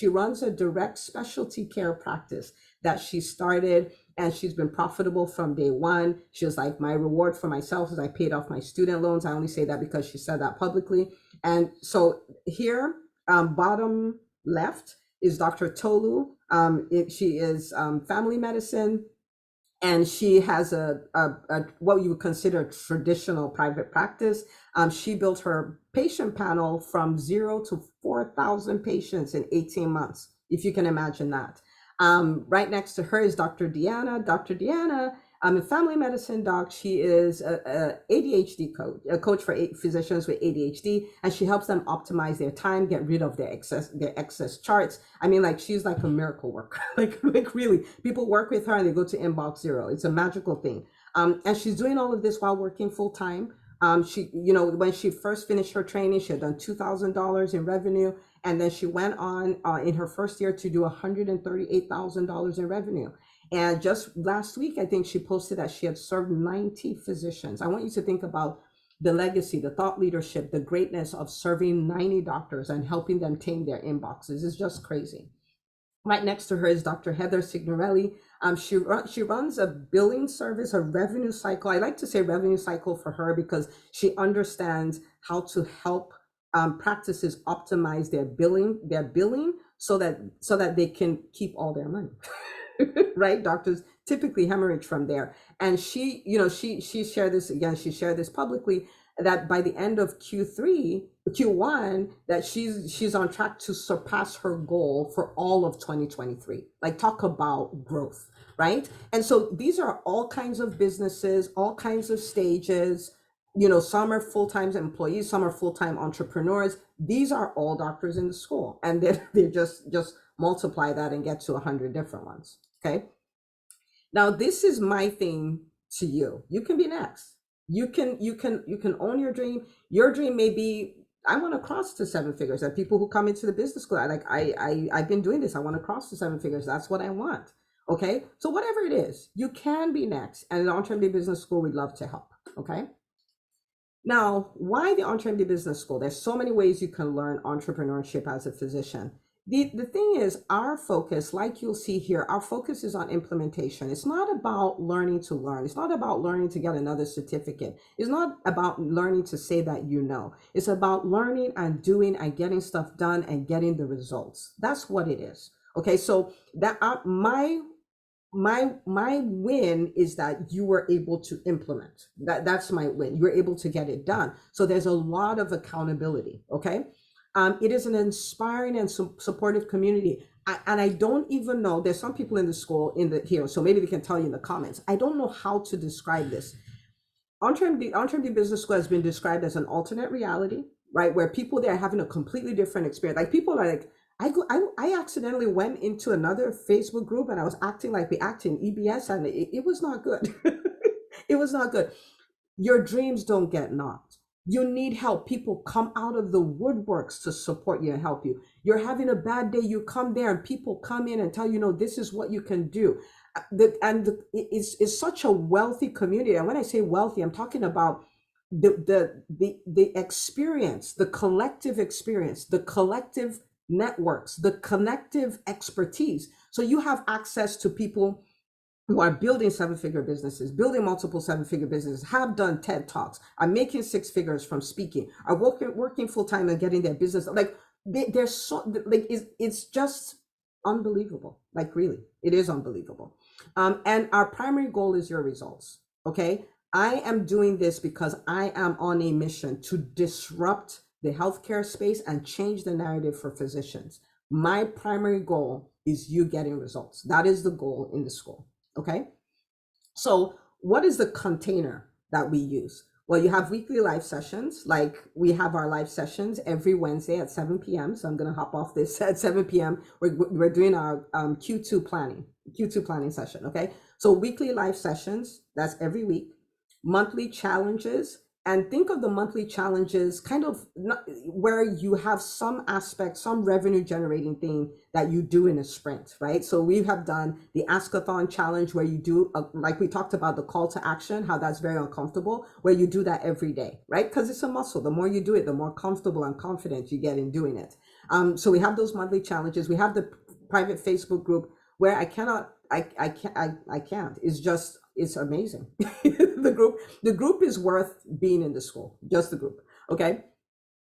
runs a direct specialty care practice that she started, and she's been profitable from day one. She was like, my reward for myself is I paid off my student loans. I only say that because she said that publicly. And so here, bottom left is Dr. Tolu. She is family medicine, and she has a what you would consider traditional private practice. She built her patient panel from 0 to 4,000 patients in 18 months, if you can imagine that. Right next to her is Dr. Deanna. Dr. Deanna, a family medicine doc. She is a ADHD coach, a coach for physicians with ADHD, and she helps them optimize their time, get rid of their excess charts. She's like a miracle worker. like really, people work with her and they go to inbox 0. It's a magical thing. And she's doing all of this while working full time. She, when she first finished her training, she had done $2,000 in revenue. And then she went on in her first year to do $138,000 in revenue. And just last week, I think she posted that she had served 90 physicians. I want you to think about the legacy, the thought leadership, the greatness of serving 90 doctors and helping them tame their inboxes. It's just crazy. Right next to her is Dr. Heather Signorelli. She runs a billing service, a revenue cycle. I like to say revenue cycle for her because she understands how to help practices optimize their billing so that they can keep all their money. Right? Doctors typically hemorrhage from there. And she shared this again, she shared this publicly, that by the end of Q1, that she's on track to surpass her goal for all of 2023. Like, talk about growth, right? And so these are all kinds of businesses, all kinds of stages. Some are full-time employees, some are full-time entrepreneurs. These are all doctors in the school, and they just multiply that and get to 100 different ones. Okay. Now, this is my thing to you. You can be next. You can own your dream. Your dream may be, I want to cross to seven figures. There are people who come into the business school, I've been doing this. I want to cross to seven figures. That's what I want. Okay. So whatever it is, you can be next. And in EntreMD Business School, we'd love to help. Okay. Now, why the EntreMD Business School? There's so many ways you can learn entrepreneurship as a physician. The thing is, our focus, like you'll see here, our focus is on implementation. It's not about learning to learn. It's not about learning to get another certificate. It's not about learning to say that you know. It's about learning and doing and getting stuff done and getting the results. That's what it is. Okay, so that my win is that you were able to implement. That's my win. You were able to get it done. So there's a lot of accountability. Okay. It is an inspiring and supportive community. And I don't even know, there's some people in the school here, so maybe they can tell you in the comments. I don't know how to describe this. EntreMD Business School has been described as an alternate reality, right? Where people there are having a completely different experience. Like, people are like, I accidentally went into another Facebook group and I was acting like we act in EBS, and it was not good. It was not good. Your dreams don't get knocked. You need help. People come out of the woodworks to support you and help you. You're having a bad day, you come there and people come in and tell you, no, this is what you can do. It's such a wealthy community. And when I say wealthy, I'm talking about the experience, the collective experience, the collective networks, the connective expertise. So you have access to people who are building seven-figure businesses, building multiple seven-figure businesses, have done TED Talks, are making six figures from speaking, are working full-time and getting their business. Like, they're so, like, it's just unbelievable. Like, really, it is unbelievable. And our primary goal is your results. Okay. I am doing this because I am on a mission to disrupt the healthcare space and change the narrative for physicians. My primary goal is you getting results. That is the goal in the school. Okay. So what is the container that we use? Well, you have weekly live sessions. Like, we have our live sessions every Wednesday at 7 p.m. So I'm going to hop off this at 7 p.m. We're doing our Q2 planning session. Okay. So weekly live sessions, that's every week. Monthly challenges. And think of the monthly challenges kind of where you have some aspect, some revenue generating thing that you do in a sprint, right? So we have done the Ask-a-thon challenge, where you do, like we talked about the call to action, how that's very uncomfortable, where you do that every day, right? Because it's a muscle. The more you do it, the more comfortable and confident you get in doing it. So we have those monthly challenges. We have the private Facebook group where I can't. It's amazing. The group is worth being in the school, just the group. Okay.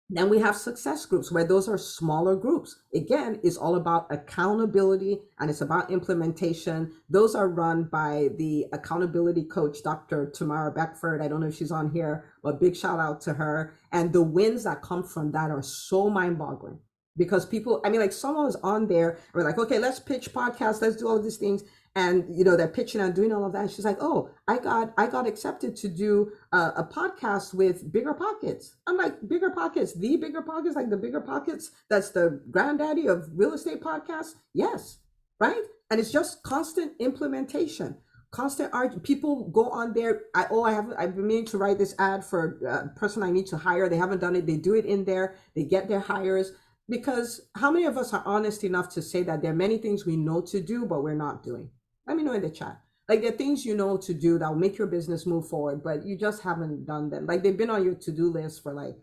Then we have success groups, where those are smaller groups. Again, it's all about accountability and it's about implementation. Those are run by the accountability coach, Dr. Tamara Beckford. I don't know if she's on here, but big shout out to her. And the wins that come from that are so mind boggling, because people, I mean, like, someone was on there, we're like, okay, let's pitch podcasts, let's do all of these things. And, they're pitching and doing all of that. And she's like, oh, I got accepted to do a podcast with Bigger Pockets. I'm like, Bigger Pockets, the Bigger Pockets, like the Bigger Pockets, that's the granddaddy of real estate podcasts. Yes. Right. And it's just constant implementation, constant art. People go on there. I've been meaning to write this ad for a person I need to hire. They haven't done it. They do it in there. They get their hires. Because how many of us are honest enough to say that there are many things we know to do, but we're not doing? Let me know in the chat. Like there are things you know to do that will make your business move forward, but you just haven't done them. Like they've been on your to-do list for like,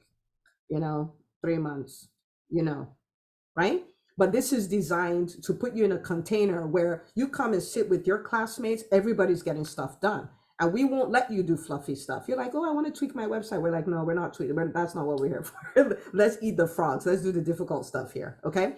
3 months, you know, right? But this is designed to put you in a container where you come and sit with your classmates, everybody's getting stuff done. And we won't let you do fluffy stuff. You're like, oh, I want to tweak my website. We're like, no, we're not tweaking. That's not what we're here for. Let's eat the frogs. Let's do the difficult stuff here. Okay.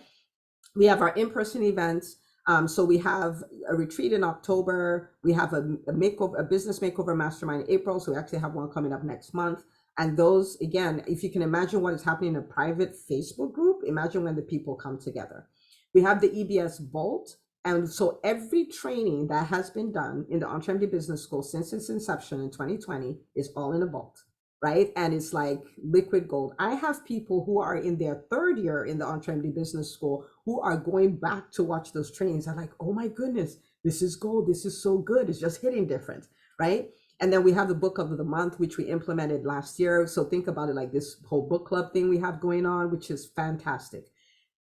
We have our in-person events. So we have a retreat in October. We have a makeover, a business makeover mastermind in April. So we actually have one coming up next month. And those, again, if you can imagine what is happening in a private Facebook group, imagine when the people come together. We have the EBS Vault. And so every training that has been done in the EntreMD Business School since its inception in 2020 is all in a vault, right? And it's like liquid gold. I have people who are in their third year in the EntreMD Business School who are going back to watch those trainings. I'm like, oh my goodness, this is gold. This is so good. It's just hitting different, right? And then we have the book of the month, which we implemented last year. So think about it like this whole book club thing we have going on, which is fantastic.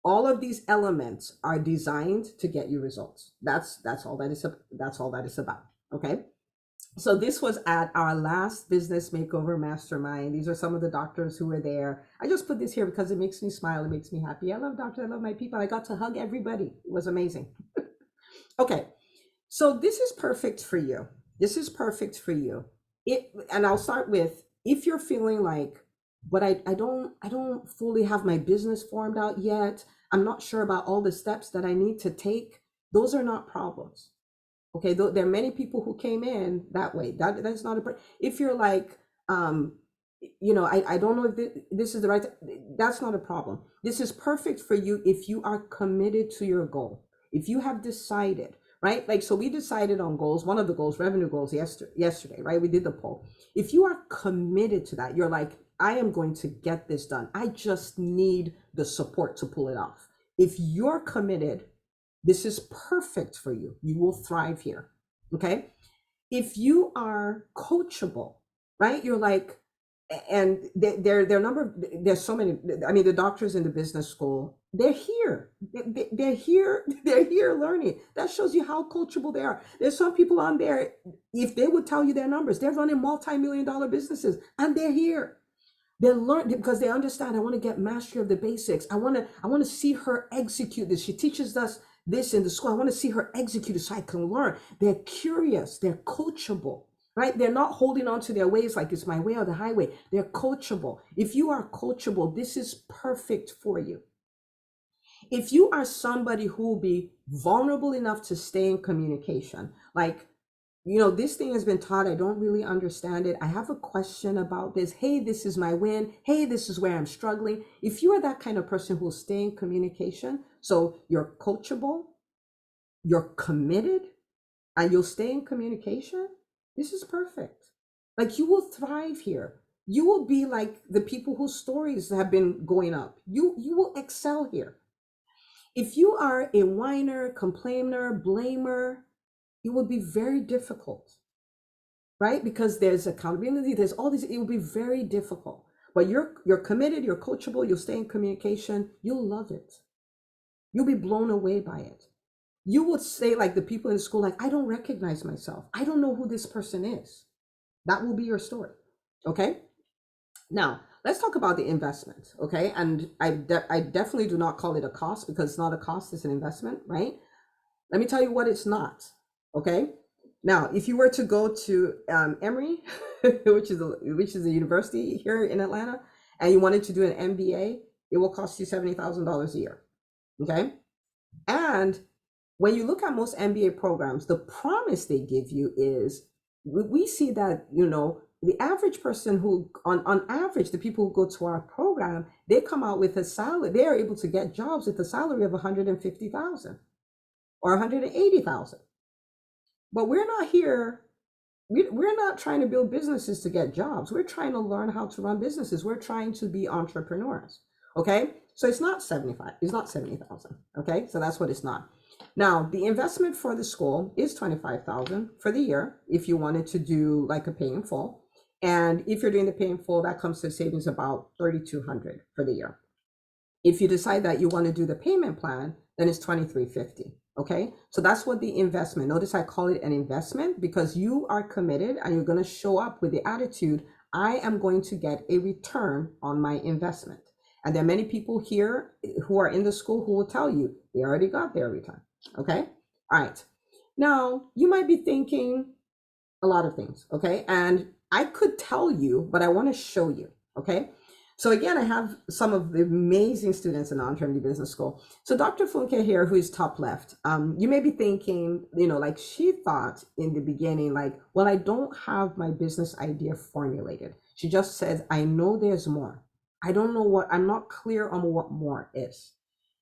All of these elements are designed to get you results. That's all that is about. Okay. So this was at our last business makeover mastermind. These are some of the doctors who were there. I just put this here because it makes me smile. It makes me happy. I love doctors. I love my people. I got to hug everybody. It was amazing. Okay. So this is perfect for you. This is perfect for you. And I'll start with, if you're feeling like, but I don't fully have my business formed out yet. I'm not sure about all the steps that I need to take. Those are not problems. Okay, there are many people who came in that way. That's not a. If you're like, I don't know if this is the right. That's not a problem. This is perfect for you if you are committed to your goal. If you have decided, right? Like, so we decided on goals. One of the goals, revenue goals, yesterday, right? We did the poll. If you are committed to that, you're like, I am going to get this done. I just need the support to pull it off. If you're committed, this is perfect for you. You will thrive here. Okay. If you are coachable, right? You're like, and there's so many, I mean, the doctors in the business school, they're here. They're here learning. That shows you how coachable they are. There's some people on there, if they would tell you their numbers, they're running multi-million-dollar businesses and they're here. They learn because they understand. I want to get mastery of the basics. I want to see her execute this. She teaches us this in the school. I want to see her execute it so I can learn. They're curious. They're coachable, right? They're not holding on to their ways like it's my way or the highway. They're coachable. If you are coachable, this is perfect for you. If you are somebody who will be vulnerable enough to stay in communication, like, this thing has been taught. I don't really understand it. I have a question about this. Hey, this is my win. Hey, this is where I'm struggling. If you are that kind of person who will stay in communication, so you're coachable, you're committed, and you'll stay in communication, this is perfect. Like, you will thrive here. You will be like the people whose stories have been going up. You will excel here. If you are a whiner, complainer, blamer, it would be very difficult, right? Because there's accountability, there's all these, it will be very difficult. But you're committed, you're coachable, you'll stay in communication, you'll love it. You'll be blown away by it. You would say, like the people in school, like, I don't recognize myself. I don't know who this person is. That will be your story, okay? Now, let's talk about the investment, okay? And I definitely do not call it a cost, because it's not a cost, it's an investment, right? Let me tell you what it's not. Okay. Now, if you were to go to Emory, which is a university here in Atlanta, and you wanted to do an MBA, it will cost you $70,000 a year. Okay. And when you look at most MBA programs, the promise they give you is, we see that, the average person who, on average, the people who go to our program, they come out with a salary, they are able to get jobs with a salary of $150,000 or $180,000. But we're not here. We're not trying to build businesses to get jobs. We're trying to learn how to run businesses. We're trying to be entrepreneurs. Okay. So it's not 75. It's not 70,000. Okay. So that's what it's not. Now, the investment for the school is 25,000 for the year if you wanted to do like a pay in full. And if you're doing the pay in full, that comes to savings about 3,200 for the year. If you decide that you want to do the payment plan, then it's 2,350. Okay, so that's what the investment. Notice I call it an investment because you are committed and you're going to show up with the attitude, I am going to get a return on my investment. And there are many people here who are in the school who will tell you they already got their return. Okay, all right. Now you might be thinking a lot of things. Okay, and I could tell you, but I want to show you. Okay, so again, I have some of the amazing students in the EntreMD Business School. So Dr. Funke here, who is top left, you may be thinking, like she thought in the beginning, like, well, I don't have my business idea formulated. She just says, I know there's more. I don't know what, I'm not clear on what more is.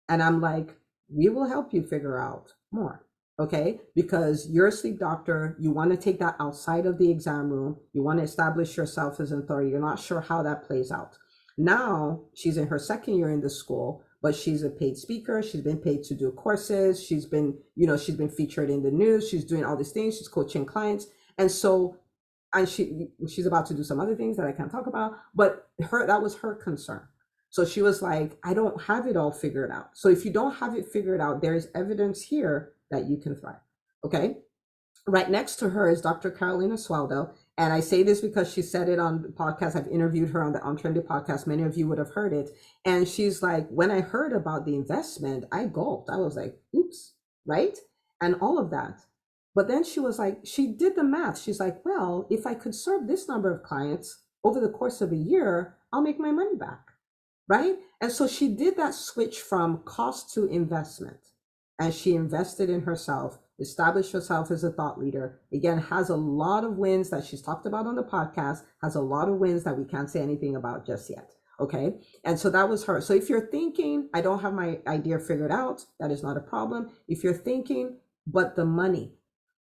And I'm like, we will help you figure out more. Okay, because you're a sleep doctor, you want to take that outside of the exam room, you want to establish yourself as an authority, you're not sure how that plays out. Now she's in her second year in the school, but she's a paid speaker, she's been paid to do courses, she's been featured in the news, she's doing all these things, she's coaching clients. And so, and she's about to do some other things that I can't talk about, but that was her concern. So she was like, I don't have it all figured out. So if you don't have it figured out, there is evidence here that you can thrive. Okay. Right next to her is Dr. Carolina Swaldo. And I say this because she said it on the podcast. I've interviewed her on the EntreMD podcast. Many of you would have heard it. And she's like, when I heard about the investment, I gulped. I was like, oops, right? And all of that. But then she was like, she did the math. She's like, well, if I could serve this number of clients over the course of a year, I'll make my money back. Right? And so she did that switch from cost to investment. And she invested in herself, established herself as a thought leader. Again, has a lot of wins that she's talked about on the podcast, has a lot of wins that we can't say anything about just yet. Okay. And so that was her. So if you're thinking, I don't have my idea figured out, that is not a problem. If you're thinking, but the money,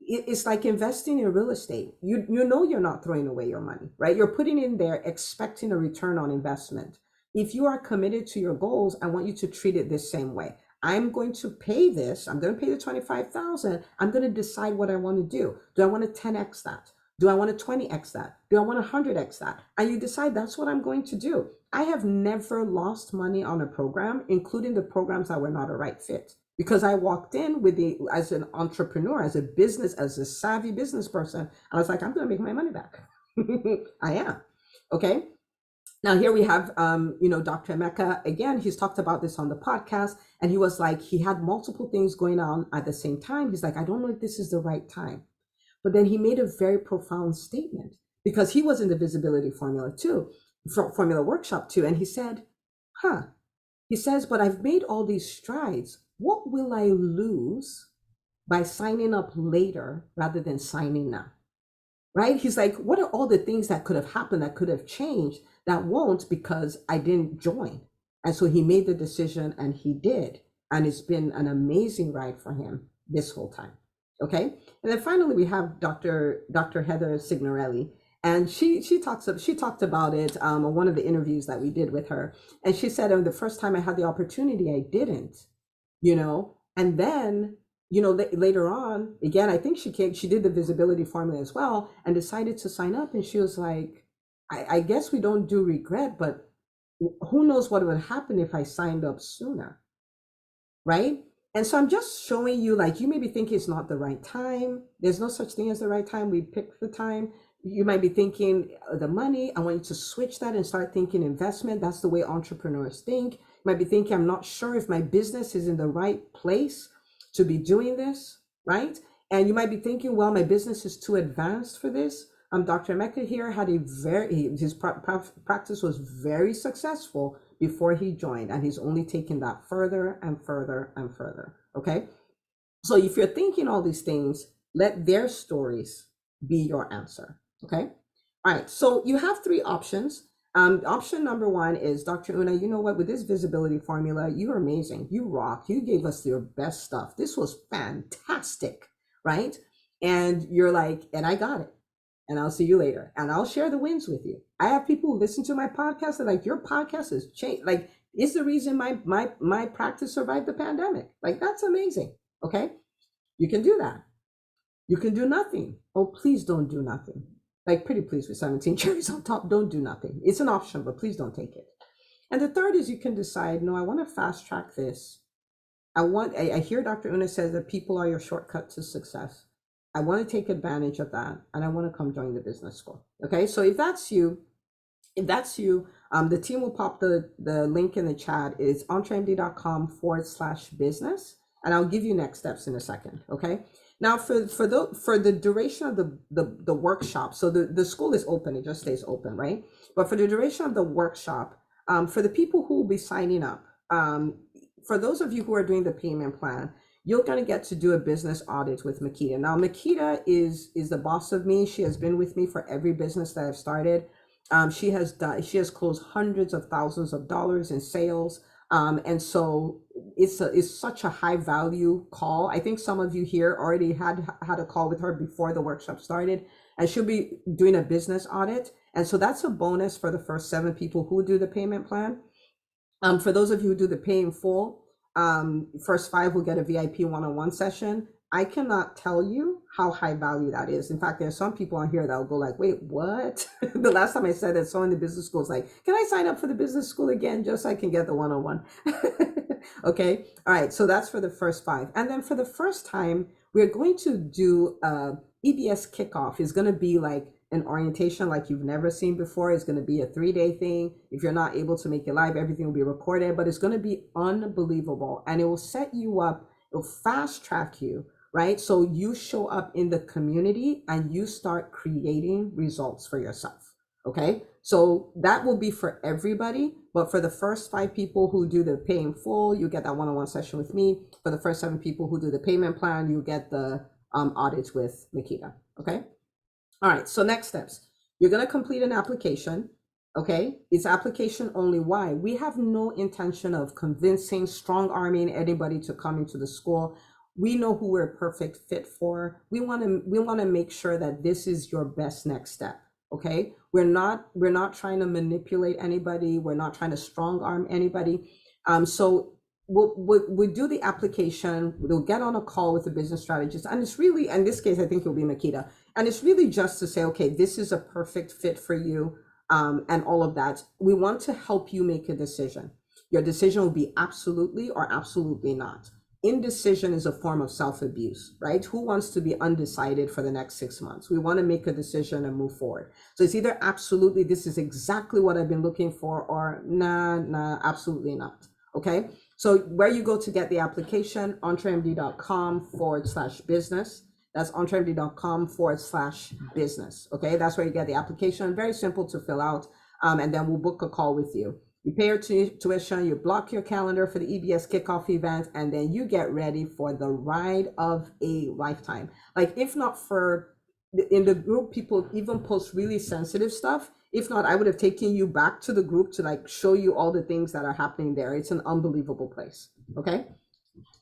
it's like investing in real estate. You know you're not throwing away your money, right? You're putting in there expecting a return on investment. If you are committed to your goals, I want you to treat it this same way. I'm going to pay this. I'm going to pay the $25,000. I'm going to decide what I want to do. Do I want to 10x that? Do I want to 20x that? Do I want to 100x that? And you decide that's what I'm going to do. I have never lost money on a program, including the programs that were not a right fit, because I walked in as an entrepreneur, as a savvy business person. I was like, I'm going to make my money back. I am. Okay. Now here we have, Dr. Emeka. Again, he's talked about this on the podcast, and he was like, he had multiple things going on at the same time. He's like, I don't know if this is the right time. But then he made a very profound statement because he was in the visibility formula workshop too. And he said, he says, but I've made all these strides. What will I lose by signing up later rather than signing now? Right? He's like, what are all the things that could have happened, that could have changed, that won't because I didn't join? And so he made the decision and he did. And it's been an amazing ride for him this whole time. Okay. And then finally, we have Dr. Heather Signorelli. And she talked about it on one of the interviews that we did with her. And she said, the first time I had the opportunity, I didn't, and then later on, again, I think she did the visibility formula as well and decided to sign up. And she was like, I guess we don't do regret, but who knows what would happen if I signed up sooner. Right. And so I'm just showing you, like, you may be thinking it's not the right time. There's no such thing as the right time. We pick the time. You might be thinking the money. I want you to switch that and start thinking investment. That's the way entrepreneurs think. You might be thinking, I'm not sure if my business is in the right place to be doing this, right? And you might be thinking, well, my business is too advanced for this. Dr. Emeka here had his practice was very successful before he joined, and he's only taken that further and further and further, okay? So if you're thinking all these things, let their stories be your answer, okay? All right, so you have three options. Option number one is, Dr. Una, you know what, with this visibility formula, you're amazing. You rock. You gave us your best stuff. This was fantastic, right? And you're like, and I got it. And I'll see you later. And I'll share the wins with you. I have people who listen to my podcast that like, your podcast has changed. Like, it's the reason my practice survived the pandemic. Like, that's amazing. Okay. You can do that. You can do nothing. Oh, please don't do nothing. Like, pretty please with 17 cherries on top, don't do nothing. It's an option, but please don't take it. And the third is you can decide, no, I want to fast track this I hear Dr. Una says that people are your shortcut to success. I want to take advantage of that, and I want to come join the business school. Okay, so if that's you, the team will pop the link in the chat. It's entremd.com/business, and I'll give you next steps in a second. Okay. Now for the duration of the workshop, so the school is open, it just stays open, right? But for the duration of the workshop, for the people who will be signing up, for those of you who are doing the payment plan, you're going to get to do a business audit with Makita. Now, Makita is the boss of me. She has been with me for every business that I've started. She has closed hundreds of thousands of dollars in sales. And so it's such a high value call. I think some of you here already had a call with her before the workshop started, and she'll be doing a business audit. And so that's a bonus for the first 7 people who do the payment plan. For those of you who do the pay in full, first 5 will get a VIP one-on-one session. I cannot tell you how high value that is. In fact, there's some people on here that will go like, wait, what? The last time I said that, someone in the business school is like, can I sign up for the business school again just so I can get the one-on-one? Okay. All right. So that's for the first 5. And then for the first time, we're going to do EBS kickoff. Is going to be like an orientation like you've never seen before. It's going to be a 3-day thing. If you're not able to make it live, everything will be recorded, but it's going to be unbelievable. And it will set you up, it'll fast track you, right? So you show up in the community and you start creating results for yourself. Okay. So that will be for everybody, but for the first 5 people who do the pay in full, you get that one-on-one session with me. For the first 7 people who do the payment plan, you get the audits with Nikita. Okay. All right. So next steps, you're going to complete an application. Okay. It's application only. Why? We have no intention of convincing, strong arming anybody to come into the school. We know who we're a perfect fit for. We want to make sure that this is your best next step. Okay. We're not trying to manipulate anybody. We're not trying to strong arm anybody. So we'll do the application. We'll get on a call with the business strategist. And it's really, in this case, I think it'll be Makita. And it's really just to say, okay, this is a perfect fit for you. And all of that. We want to help you make a decision. Your decision will be absolutely or absolutely not. Indecision is a form of self-abuse, right? Who wants to be undecided for the next 6 months? We want to make a decision and move forward. So it's either absolutely, this is exactly what I've been looking for, or nah, absolutely not. Okay. So where you go to get the application, entremd.com/business. That's entremd.com/business. Okay. That's where you get the application. Very simple to fill out. And then we'll book a call with you. You pay your tuition, you block your calendar for the EBS kickoff event, and then you get ready for the ride of a lifetime. Like, if not for, in the group, people even post really sensitive stuff. If not, I would have taken you back to the group to like show you all the things that are happening there. It's an unbelievable place. Okay.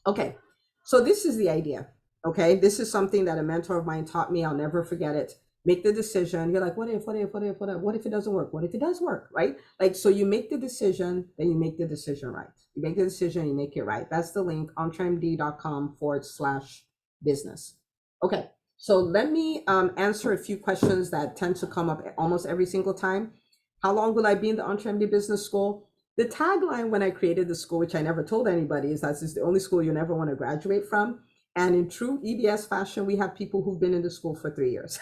Okay. So this is the idea. Okay. This is something that a mentor of mine taught me. I'll never forget it. Make the decision. You're like, what if it doesn't work? What if it does work? Right? Like, so you make the decision, then you make the decision right. You make the decision, you make it right. That's the link, entremd.com/business. Okay. So let me answer a few questions that tend to come up almost every single time. How long will I be in the EntreMD Business School? The tagline when I created the school, which I never told anybody, is that this is the only school you never want to graduate from. And in true EBS fashion, we have people who've been in the school for 3 years.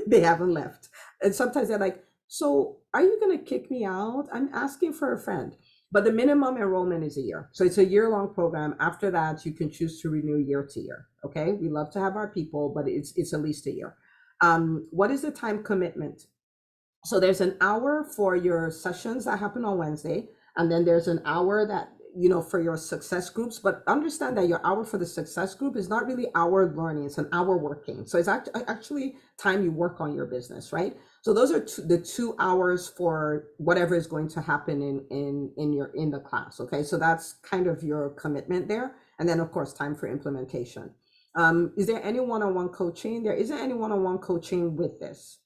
They haven't left. And sometimes they're like, so are you going to kick me out? I'm asking for a friend. But the minimum enrollment is a year. So it's a year-long program. After that, you can choose to renew year to year. Okay. We love to have our people, but it's at least a year. What is the time commitment? So there's an hour for your sessions that happen on Wednesday. And then there's an hour that, for your success groups, but understand that your hour for the success group is not really hour learning, it's an hour working. So it's actually time you work on your business, right? So those are the 2 hours for whatever is going to happen in the class. Okay. So that's kind of your commitment there. And then of course, time for implementation. Is there any one-on-one coaching? There isn't any one-on-one coaching with this.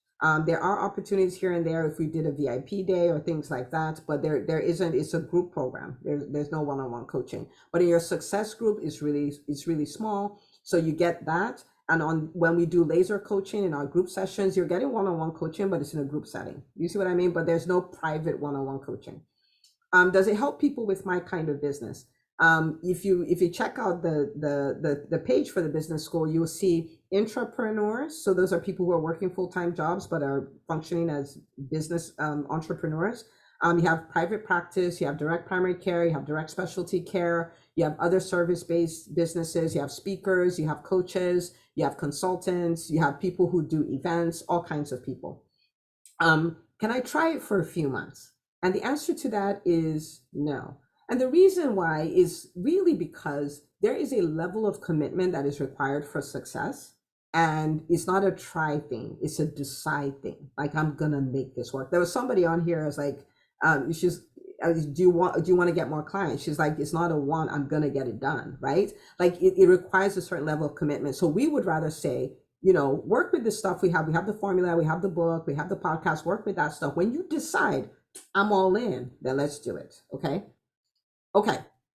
There are opportunities here and there if we did a VIP day or things like that, but there isn't. It's a group program. There's no one-on-one coaching. But in your success group, it's really small. So you get that. And when we do laser coaching in our group sessions, you're getting one-on-one coaching, but it's in a group setting. You see what I mean? But there's no private one-on-one coaching. Does it help people with my kind of business? If you check out the page for the business school, you'll see entrepreneurs. So those are people who are working full-time jobs but are functioning as business entrepreneurs. You have private practice, you have direct primary care, you have direct specialty care, you have other service-based businesses, you have speakers, you have coaches, you have consultants, you have people who do events, all kinds of people. Can I try it for a few months? And the answer to that is no. And the reason why is really because there is a level of commitment that is required for success. And it's not a try thing, it's a decide thing. Like, I'm gonna make this work. There was somebody on here, I was like, do you want to get more clients? She's like, it's not a want, I'm gonna get it done, right? Like it requires a certain level of commitment. So we would rather say, work with the stuff we have. We have the formula, we have the book, we have the podcast, work with that stuff. When you decide I'm all in, then let's do it. Okay.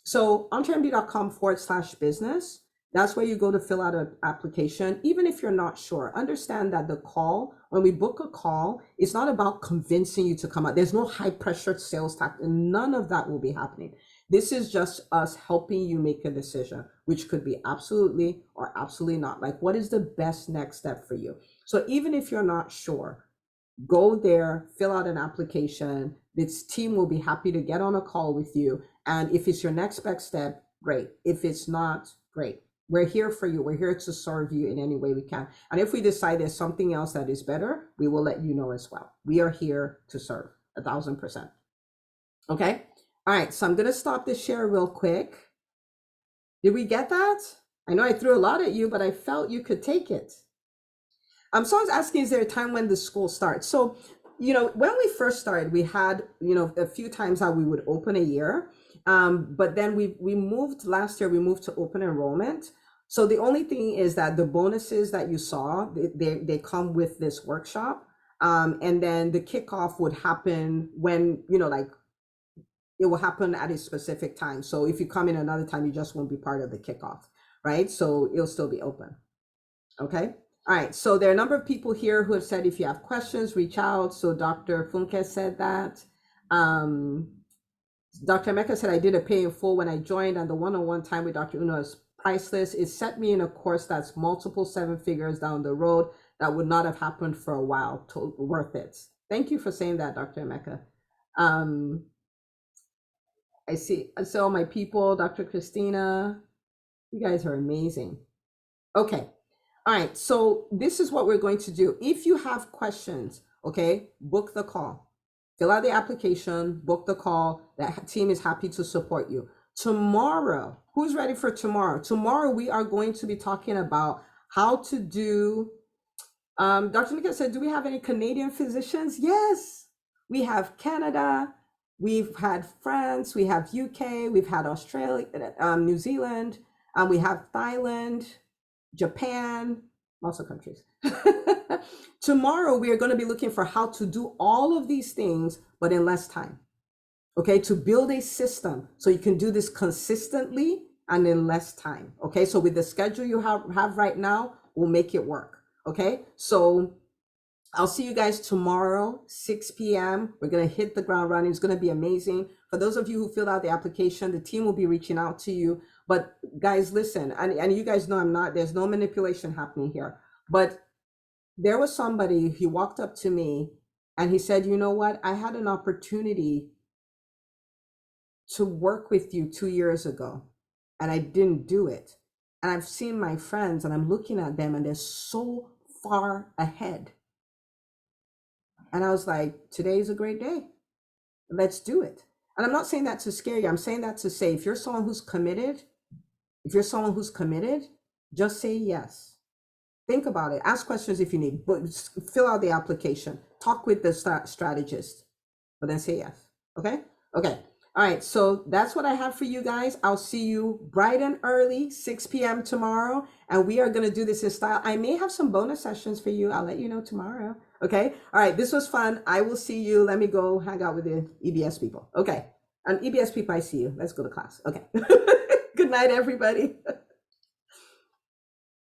So EntreMD.com/business. That's where you go to fill out an application. Even if you're not sure, understand that the call, when we book a call, it's not about convincing you to come out. There's no high pressure sales tactic. None of that will be happening. This is just us helping you make a decision, which could be absolutely or absolutely not. Like, what is the best next step for you? So even if you're not sure, go there, fill out an application. This team will be happy to get on a call with you. And if it's your next best step, great. If it's not, great. We're here for you. We're here to serve you in any way we can. And if we decide there's something else that is better, we will let you know as well. We are here to serve 1,000%. Okay. All right. So I'm going to stop this share real quick. Did we get that? I know I threw a lot at you, but I felt you could take it. Someone's asking, is there a time when the school starts? So, when we first started, we had, a few times how we would open a year. But then we moved last year, we moved to open enrollment. So the only thing is that the bonuses that you saw, they come with this workshop. And then the kickoff would happen when, it will happen at a specific time. So if you come in another time, you just won't be part of the kickoff, right? So it'll still be open. Okay. All right. So there are a number of people here who have said, if you have questions, reach out. So Dr. Funke said that. Dr. Emeka said, I did a pay in full when I joined, and the one-on-one time with Dr. Uno is priceless. It set me in a course that's multiple 7 figures down the road that would not have happened for a while. Worth it. Thank you for saying that, Dr. Emeka. I see all my people, Dr. Christina, you guys are amazing. Okay. All right. So this is what we're going to do. If you have questions, okay, book the call. Fill out the application, book the call. That team is happy to support you. Tomorrow, who's ready for tomorrow? Tomorrow, we are going to be talking about how to do, Dr. Nika said, do we have any Canadian physicians? Yes, we have Canada, we've had France, we have UK, we've had Australia, New Zealand, we have Thailand, Japan, lots of countries. Tomorrow, we are going to be looking for how to do all of these things, but in less time. Okay, to build a system so you can do this consistently and in less time. Okay, so with the schedule you have right now, we'll make it work. Okay, so I'll see you guys tomorrow, 6 p.m. We're going to hit the ground running. It's going to be amazing. For those of you who filled out the application, the team will be reaching out to you. But guys, listen, and you guys know there's no manipulation happening here. But there was somebody, he walked up to me and he said, you know what? I had an opportunity to work with you 2 years ago and I didn't do it. And I've seen my friends and I'm looking at them and they're so far ahead. And I was like, today's a great day. Let's do it. And I'm not saying that to scare you. I'm saying that to say, if you're someone who's committed, just say yes. Think about it. Ask questions if you need, but fill out the application. Talk with the strategist, but then say yes. Okay? Okay. All right. So that's what I have for you guys. I'll see you bright and early, 6 p.m. tomorrow. And we are going to do this in style. I may have some bonus sessions for you. I'll let you know tomorrow. Okay. All right. This was fun. I will see you. Let me go hang out with the EBS people. Okay. And EBS people, I see you. Let's go to class. Okay. Good night, everybody.